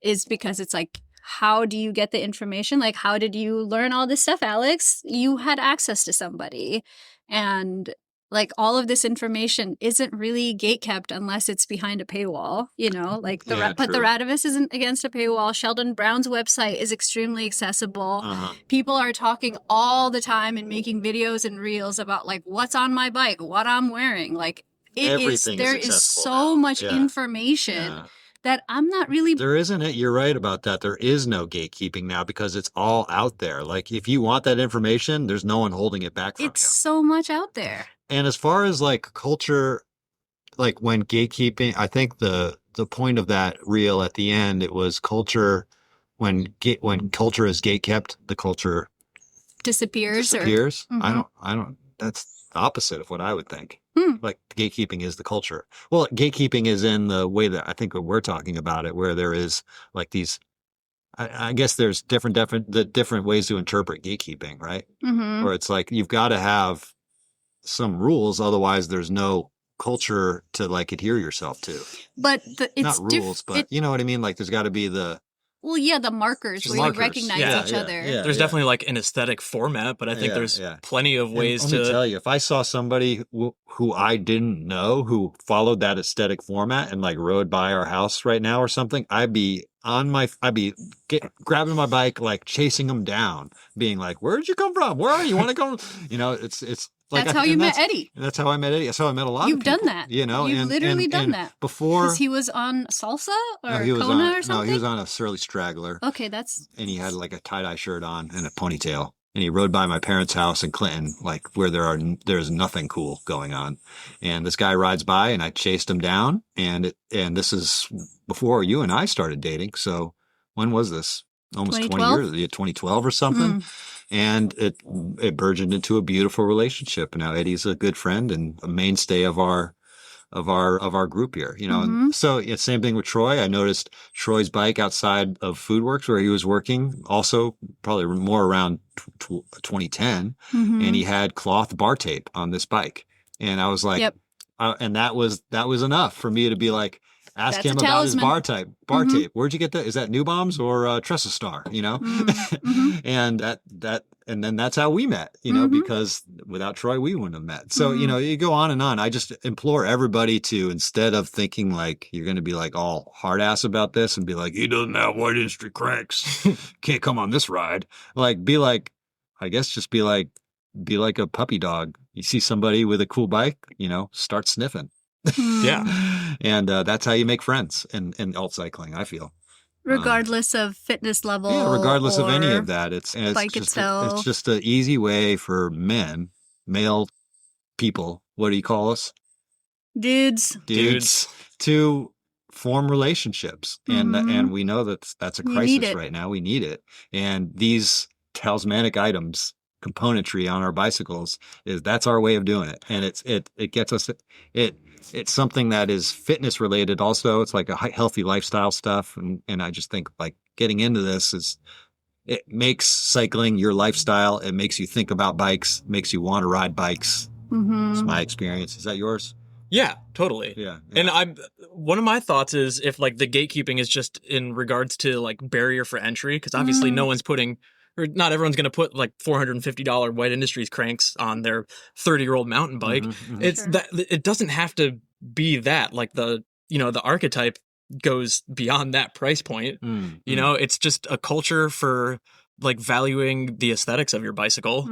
is because it's like, how do you get the information? Like, how did you learn all this stuff, Alex? You had access to somebody. And like all of this information isn't really gatekept unless it's behind a paywall, like but the Radivus isn't against a paywall. Sheldon Brown's website is extremely accessible. People are talking all the time and making videos and reels about like what's on my bike, what I'm wearing. Like there is so much information that I'm not really.
There isn't it. You're right about that. There is no gatekeeping now because it's all out there. Like if you want that information, there's no one holding it back from you.
It's so much out there.
And as far as like culture, like when gatekeeping, I think the point of that reel at the end, it was culture. When culture is gatekept, the culture
disappears.
I don't. That's the opposite of what I would think. Like gatekeeping is the culture. Well, gatekeeping is in the way that I think we're talking about it, where there is like these. I guess there's different ways to interpret gatekeeping, right? Where it's like you've got to have some rules, otherwise there's no culture to like adhere yourself to.
But it's
not rules, but you know what I mean. Like there's got to be the
markers where you recognize each other.
Yeah, there's definitely like an aesthetic format, but I think there's plenty of ways to.
Let me tell you, if I saw somebody who I didn't know who followed that aesthetic format and like rode by our house right now or something, I'd be grabbing my bike, like chasing them down, being like, "Where'd you come from? Where are you? Want to come?" It's. Like,
that's how you met Eddie.
That's how I met Eddie. That's how I met a lot of people.
You've done that. You've literally done that.
Before.
Because he was on Salsa or Kona or something?
No, he was on a Surly Straggler.
Okay,
And he had like a tie-dye shirt on and a ponytail. And he rode by my parents' house in Clinton, like where there's nothing cool going on. And this guy rides by and I chased him down. And this is before you and I started dating. So when was this? Almost 20 years, 2012 or something. And it burgeoned into a beautiful relationship. And now Eddie's a good friend and a mainstay of our group here, And so same thing with Troy. I noticed Troy's bike outside of Foodworks where he was working, also probably more around 2010, and he had cloth bar tape on this bike. And I was like, and that was enough for me to be like, ask him about his bar tape. Where'd you get that? Is that New Bombs or Trestle Star? And then that's how we met. Because without Troy, we wouldn't have met. So you go on and on. I just implore everybody to, instead of thinking like you're going to be like all hard ass about this and be like, he doesn't have white industry cranks, can't come on this ride. Like be like a puppy dog. You see somebody with a cool bike, start sniffing. And that's how you make friends in alt cycling, I feel.
Regardless of fitness level.
Yeah, regardless of any of that. It's
itself.
It's just an easy way for male people, what do you call us?
Dudes.
To form relationships. And we know that's a crisis right now. We need it. And these talismanic items, componentry on our bicycles, that's our way of doing it. And it gets us it's something that is fitness related also. It's like a healthy lifestyle stuff. And I just think like getting into this it makes cycling your lifestyle. It makes you think about bikes, makes you want to ride bikes. It's my experience. Is that yours?
Yeah, totally.
Yeah.
And one of my thoughts is if like the gatekeeping is just in regards to like barrier for entry, because obviously no one's putting, or not everyone's going to put like $450 White Industries cranks on their 30-year-old mountain bike. It's that it doesn't have to be that. Like the archetype goes beyond that price point. It's just a culture for like valuing the aesthetics of your bicycle,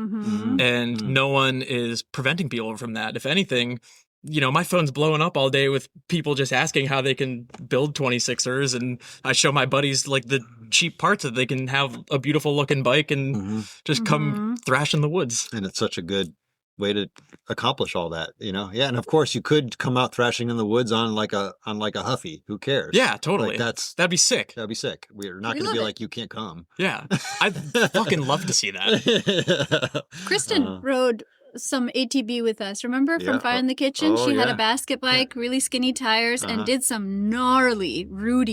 and no one is preventing people from that. If anything, you know, my phone's blowing up all day with people just asking how they can build 26ers, and I show my buddies like the cheap parts that they can have a beautiful looking bike and just come thrash in the woods.
And it's such a good way to accomplish all that, you know? Yeah, and of course you could come out thrashing in the woods on like a Huffy. Who cares?
Yeah, totally.
Like
that'd be sick.
That'd be sick. We're not going to be like, you can't come.
Yeah, I'd fucking love to see that.
Kristen rode some ATV with us, remember, from Fire in the Kitchen? She had a basket bike, really skinny tires, and did some gnarly,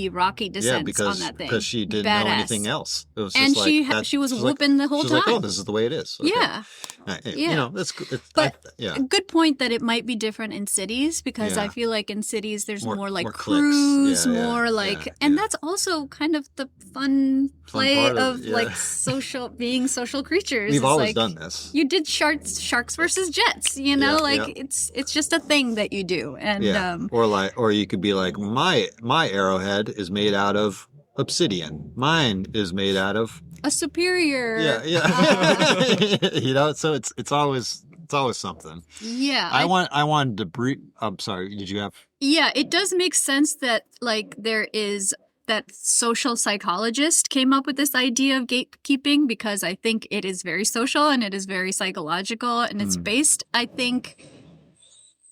rocky descents on that thing.
Because she didn't know anything else. It was just
and she was whooping the whole time.
Like, oh, this is the way it is. Okay.
Yeah.
You know, that's good.
But a good point that it might be different in cities, because I feel like in cities there's more like crews, more like, and that's also kind of the fun play of like being social creatures.
We've always done this.
You did sharks versus jets, you know, it's just a thing that you do. And
or you could be like, my arrowhead is made out of obsidian. Mine is made out of
a superior.
You know, so it's always something.
Yeah.
I wanted to brief. I'm sorry. Did you have?
Yeah, it does make sense that like there is that social psychologist came up with this idea of gatekeeping, because I think it is very social and it is very psychological, and it's based, I think,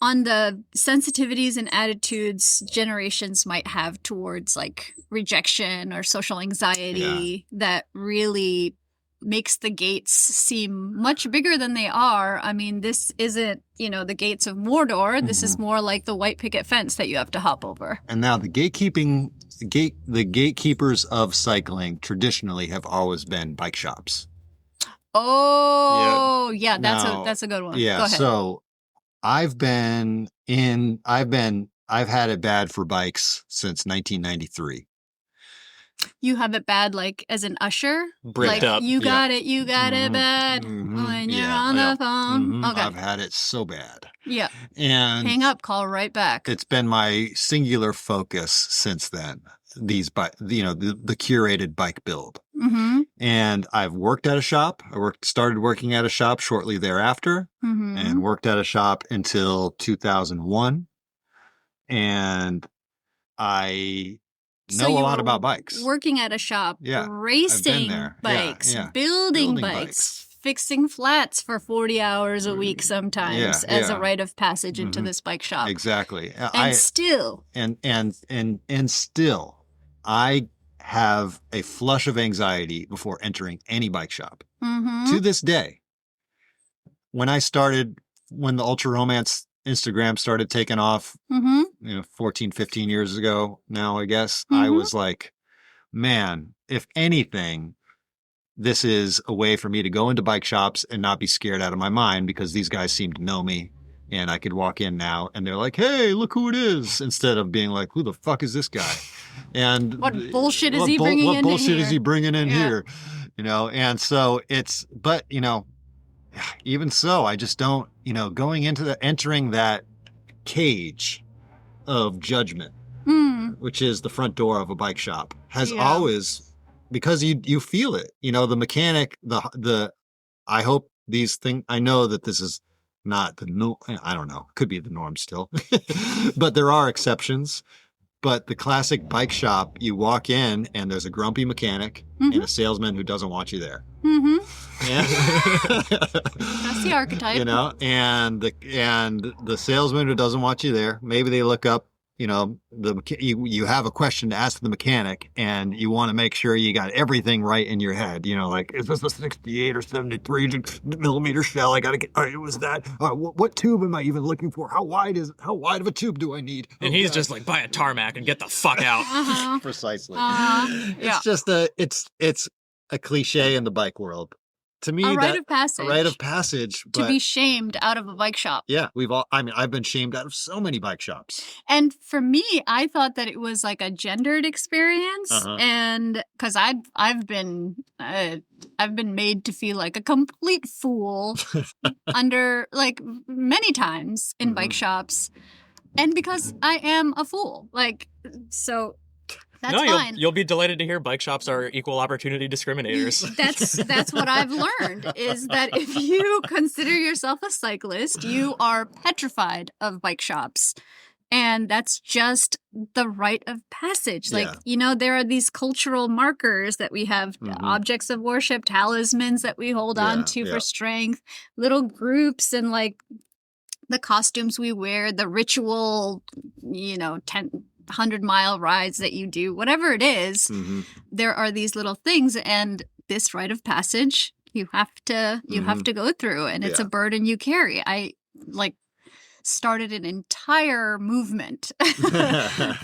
on the sensitivities and attitudes generations might have towards like rejection or social anxiety that really makes the gates seem much bigger than they are. I mean, this isn't, you know, the gates of Mordor. This is more like the white picket fence that you have to hop over.
And now the gatekeepers of cycling traditionally have always been bike shops.
Oh, yeah, that's a good one.
Yeah,
go ahead.
So I've had it bad for bikes since 1993.
You have it bad, like as an usher?
Bricked up.
You got it bad when you're on the phone. Okay.
I've had it so bad.
Yeah.
And
hang up, call right back.
It's been my singular focus since then. The curated bike build. And I've worked at a shop. Started working at a shop shortly thereafter, and worked at a shop until 2001. And I know a lot about bikes.
Working at a shop, racing bikes, building bikes, fixing flats for 40 hours a week sometimes as a rite of passage into this bike shop.
Exactly.
And still
I have a flush of anxiety before entering any bike shop. To this day, when the Ultra Romance Instagram started taking off, 14, 15 years ago now, I guess, I was like, man, if anything, this is a way for me to go into bike shops and not be scared out of my mind, because these guys seem to know me. And I could walk in now and they're like, hey, look who it is. Instead of being like, who the fuck is this guy? And
what bullshit is he bringing in here?
What bullshit is he bringing in here? You know, and so but, you know, even so, I just don't, you know, entering that cage of judgment, which is the front door of a bike shop, has always, because you feel it, you know, the mechanic, I hope I know that this is not the norm. I don't know. Could be the norm still, but there are exceptions. But the classic bike shop, you walk in and there's a grumpy mechanic and a salesman who doesn't want you there.
That's the archetype.
You know, and the salesman who doesn't want you there. Maybe they look up, you know, you have a question to ask the mechanic, and you want to make sure you got everything right in your head. You know, like, is this a 68 or 73 millimeter shell? I got to get. It was that. What tube am I even looking for? How wide of a tube do I need?
And he's just like, buy a tarmac and get the fuck out.
Precisely. It's just it's a cliche in the bike world. To me,
a rite of passage.
A rite of passage.
To be shamed out of a bike shop.
Yeah, I've been shamed out of so many bike shops.
And for me, I thought that it was like a gendered experience, and because I've been made to feel like a complete fool under like many times in bike shops, and because I am a fool, like so. That's fine.
You'll be delighted to hear bike shops are equal opportunity discriminators.
That's what I've learned, is that if you consider yourself a cyclist, you are petrified of bike shops. And that's just the rite of passage. Like, there are these cultural markers that we have, objects of worship, talismans that we hold on to for strength, little groups, and like the costumes we wear, the ritual, 100-mile rides that you do, whatever it is, there are these little things, and this rite of passage you have to go through, and it's a burden you carry. I started an entire movement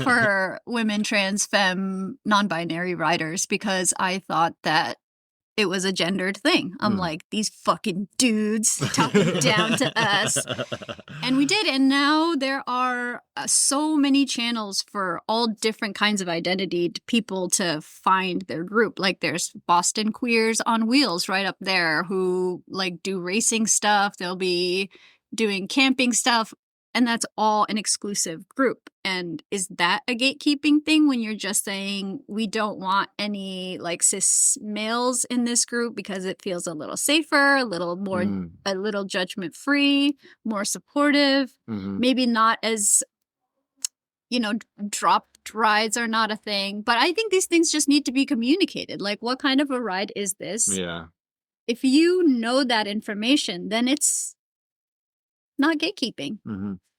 for women, trans, femme, non-binary riders because I thought that it was a gendered thing. I'm like, these fucking dudes talking down to us. And we did. And now there are so many channels for all different kinds of identity people to find their group. Like there's Boston Queers on Wheels right up there who do racing stuff. They'll be doing camping stuff. And that's all an exclusive group. And is that a gatekeeping thing when you're just saying we don't want any cis males in this group because it feels a little safer, a little more, a little judgment free, more supportive, maybe not as, dropped rides are not a thing. But I think these things just need to be communicated. Like, what kind of a ride is this?
Yeah.
If you know that information, then it's not gatekeeping,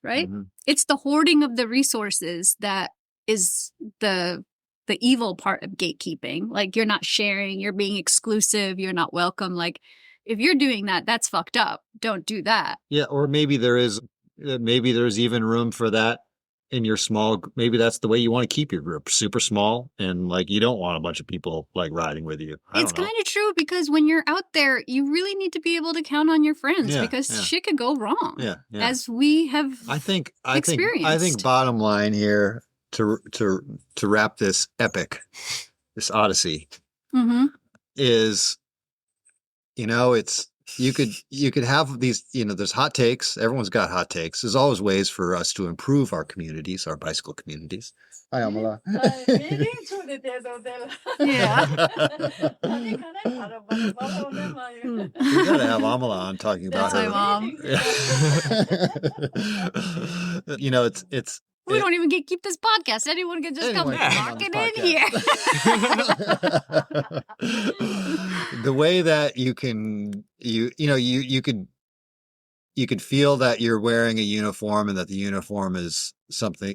right? It's the hoarding of the resources that is the evil part of gatekeeping. Like, you're not sharing, you're being exclusive, you're not welcome. Like, if you're doing that, that's fucked up. Don't do that.
Yeah, or maybe there's even room for that in your small, maybe that's the way you want to keep your group, super small, and you don't want a bunch of people riding with you.
It's kind of true, because when you're out there, you really need to be able to count on your friends, because shit could go wrong. Yeah. As we have experienced.
I think bottom line here to wrap this this odyssey is, it's, you could have these, there's hot takes. Everyone's got hot takes. There's always ways for us to improve our communities, our bicycle communities. Hi, Amala.
Yeah.
We gotta have Amala on talking about
That's
her.
my mom.
It's
we don't even keep this podcast. Anyone can just come walking in here.
The way that you could feel that you're wearing a uniform and that the uniform is something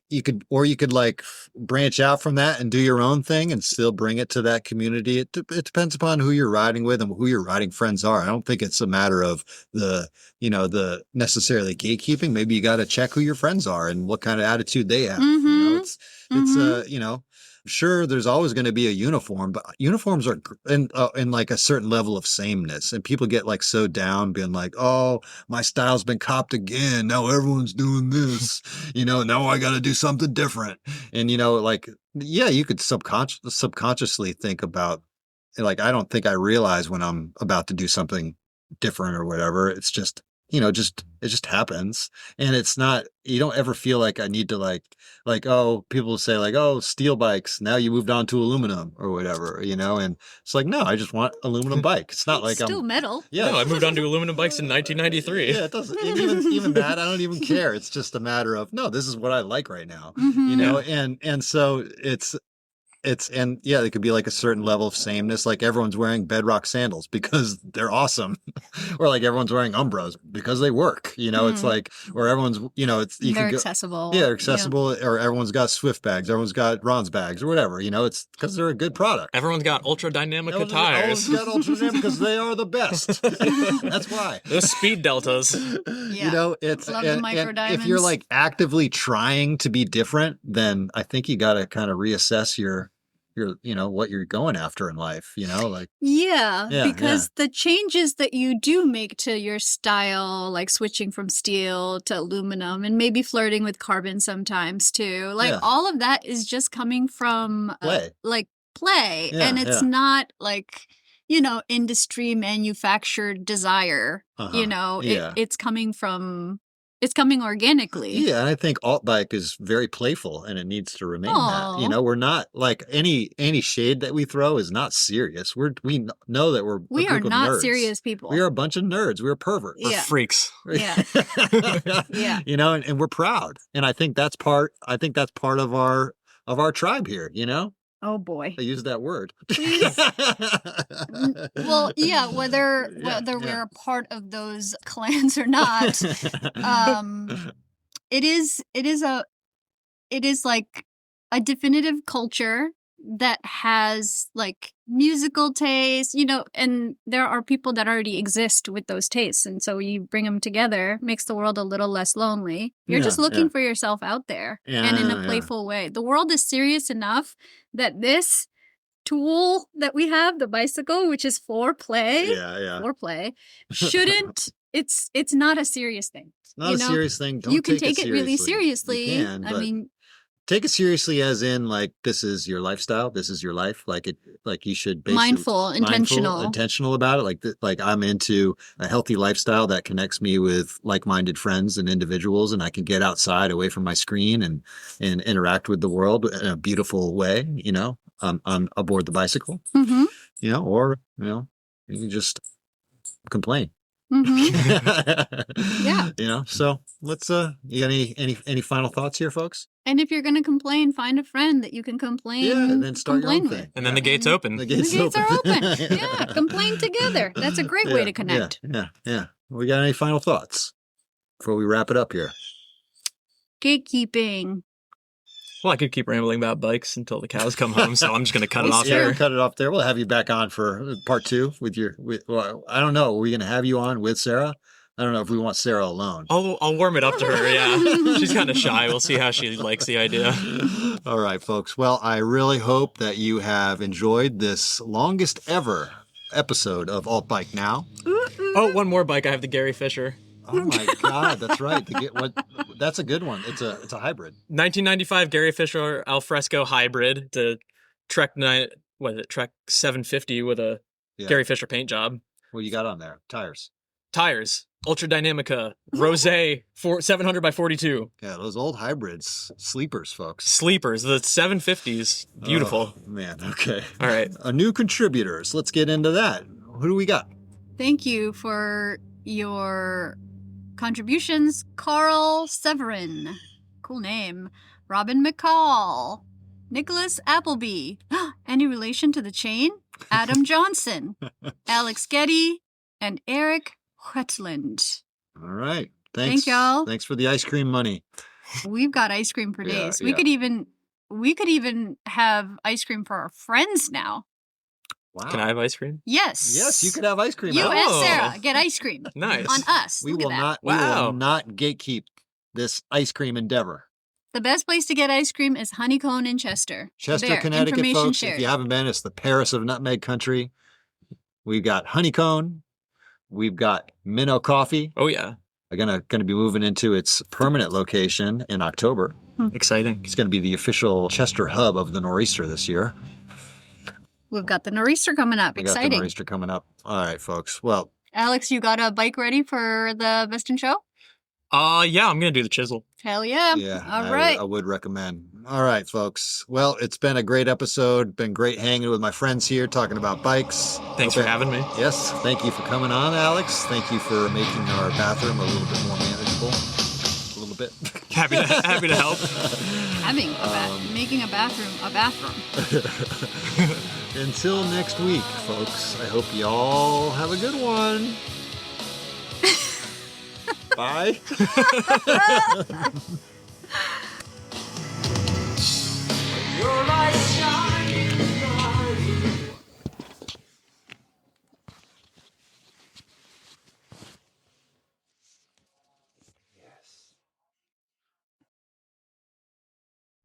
you could branch out from that and do your own thing and still bring it to that community. It depends upon who you're riding with and who your riding friends are. I don't think it's a matter of the necessarily gatekeeping. Maybe you got to check who your friends are and what kind of attitude they have. Sure, there's always going to be a uniform, but uniforms are in a certain level of sameness, and people get so down, being like, "Oh, my style's been copped again. Now everyone's doing this. Now I got to do something different." And you could subconsciously think about, I don't think I realize when I'm about to do something different or whatever. It's just it just happens. And it's not, you don't ever feel like I need to oh, people say oh, steel bikes, now you moved on to aluminum or whatever, and it's no, I just want aluminum bike. It's not
it's still metal.
Yeah. No, I moved on to aluminum bikes in 1993.
Yeah, it doesn't, even that, I don't even care. It's just a matter of, no, this is what I like right now, and so and yeah, it could be a certain level of sameness. Everyone's wearing Bedrock sandals because they're awesome, or everyone's wearing Umbros because they work. It's or everyone's,
they're accessible.
Yeah, accessible. Yeah. Or everyone's got Swift bags, everyone's got Ron's bags, or whatever. It's because they're a good product.
Everyone's got ultra dynamic tires.
Everyone's got ultra dynamic because they are the best. That's why.
Those speed deltas.
Yeah.
It's
love the micro diamonds.
If you're actively trying to be different, then I think you got to kind of reassess your what you're going after in life, because
the changes that you do make to your style, switching from steel to aluminum and maybe flirting with carbon sometimes too, all of that is just coming from play.
Yeah,
and it's not industry manufactured desire. It's coming from It's coming organically.
Yeah, and I think alt bike is very playful, and it needs to remain that. You know, we're not like any shade that we throw is not serious. We know that we're
we
a group
are
of
not
nerds.
Serious people.
We are a bunch of nerds. We're perverts.
We're freaks.
Yeah.
Yeah. You know, and we're proud, and I think that's part of our tribe here. You know.
Oh boy.
I used that word.
Please. Well, yeah, whether we're a part of those clans or not, it is like a definitive culture that has like musical tastes, you know, and there are people that already exist with those tastes. And so you bring them together, makes the world a little less lonely. You're just looking for yourself out there and in a playful way. The world is serious enough that this tool that we have, the bicycle, which is for play, shouldn't, it's not a serious thing.
It's not a serious thing.
You can take it really seriously.
You can, I mean, take it seriously as in like this is your lifestyle, this is your life, like you should basically
mindful, intentional
about it. Like I'm into a healthy lifestyle that connects me with like-minded friends and individuals, and I can get outside away from my screen and interact with the world in a beautiful way. You know, on aboard the bicycle.
Mm-hmm.
You know, or you can just complain.
Mm-hmm. Yeah.
You know, so let's you got any final thoughts here, folks?
And if you're going to complain, find a friend that you can complain.
Yeah, and then start your own thing.
And then the gate's open.
The gates
are open. Yeah, complain together. That's a great way to connect.
Yeah. We got any final thoughts before we wrap it up here?
Gatekeeping.
Well, I could keep rambling about bikes until the cows come home, so I'm just going to cut it off
here.
here.
Cut it off there. We'll have you back on for part 2 well, I don't know. Are we going to have you on with Sarah? I don't know if we want Sarah alone.
I'll warm it up to her, yeah. She's kind of shy. We'll see how she likes the idea.
All right, folks. Well, I really hope that you have enjoyed this longest ever episode of Alt Bike Now.
Oh, one more bike. I have the Gary Fisher.
Oh my God, that's right. That's a good one. It's a hybrid.
1995 Gary Fisher Alfresco hybrid. The Trek 750 with a Gary Fisher paint job.
What you got on there? Tires.
Ultra Dynamica, Rosé, 700 by 42.
Yeah, those old hybrids, sleepers, folks.
Sleepers, the 750s, beautiful.
Oh, man, okay.
All right.
New contributors. Let's get into that. Who do we got?
Thank you for your contributions, Carl Severin. Cool name. Robin McCall. Nicholas Appleby. Any relation to the chain? Adam Johnson. Alex Getty. And Eric Wetland.
All right.
Thanks, y'all.
Thanks for the ice cream money.
We've got ice cream for days. We could even have ice cream for our friends now.
Wow.
Can I have ice cream?
Yes.
Yes, you could have ice cream.
You and Sarah get ice cream.
Nice.
On us.
We will not gatekeep this ice cream endeavor.
The best place to get ice cream is Honeycomb in Chester.
Chester, Connecticut, folks. Shared. If you haven't been, it's the Paris of nutmeg country. We've got Honeycomb. We've got Minnow Coffee.
Oh, yeah.
We're going to be moving into its permanent location in October.
Exciting.
It's going to be the official Chester hub of the Nor'easter this year.
We've got the Nor'easter coming up. Exciting.
We got the Nor'easter coming up. All right, folks. Well,
Alex, you got a bike ready for the Best in Show?
Yeah, I'm going to do the chisel.
Hell yeah.
Yeah.
All right.
I would recommend. All right, folks. Well, it's been a great episode. Been great hanging with my friends here, talking about bikes.
Thanks for having me.
Yes. Thank you for coming on, Alex. Thank you for making our bathroom a little bit more manageable. A little bit.
Happy to help.
Making a bathroom a bathroom.
Until next week, folks. I hope y'all have a good one. Bye.
You're not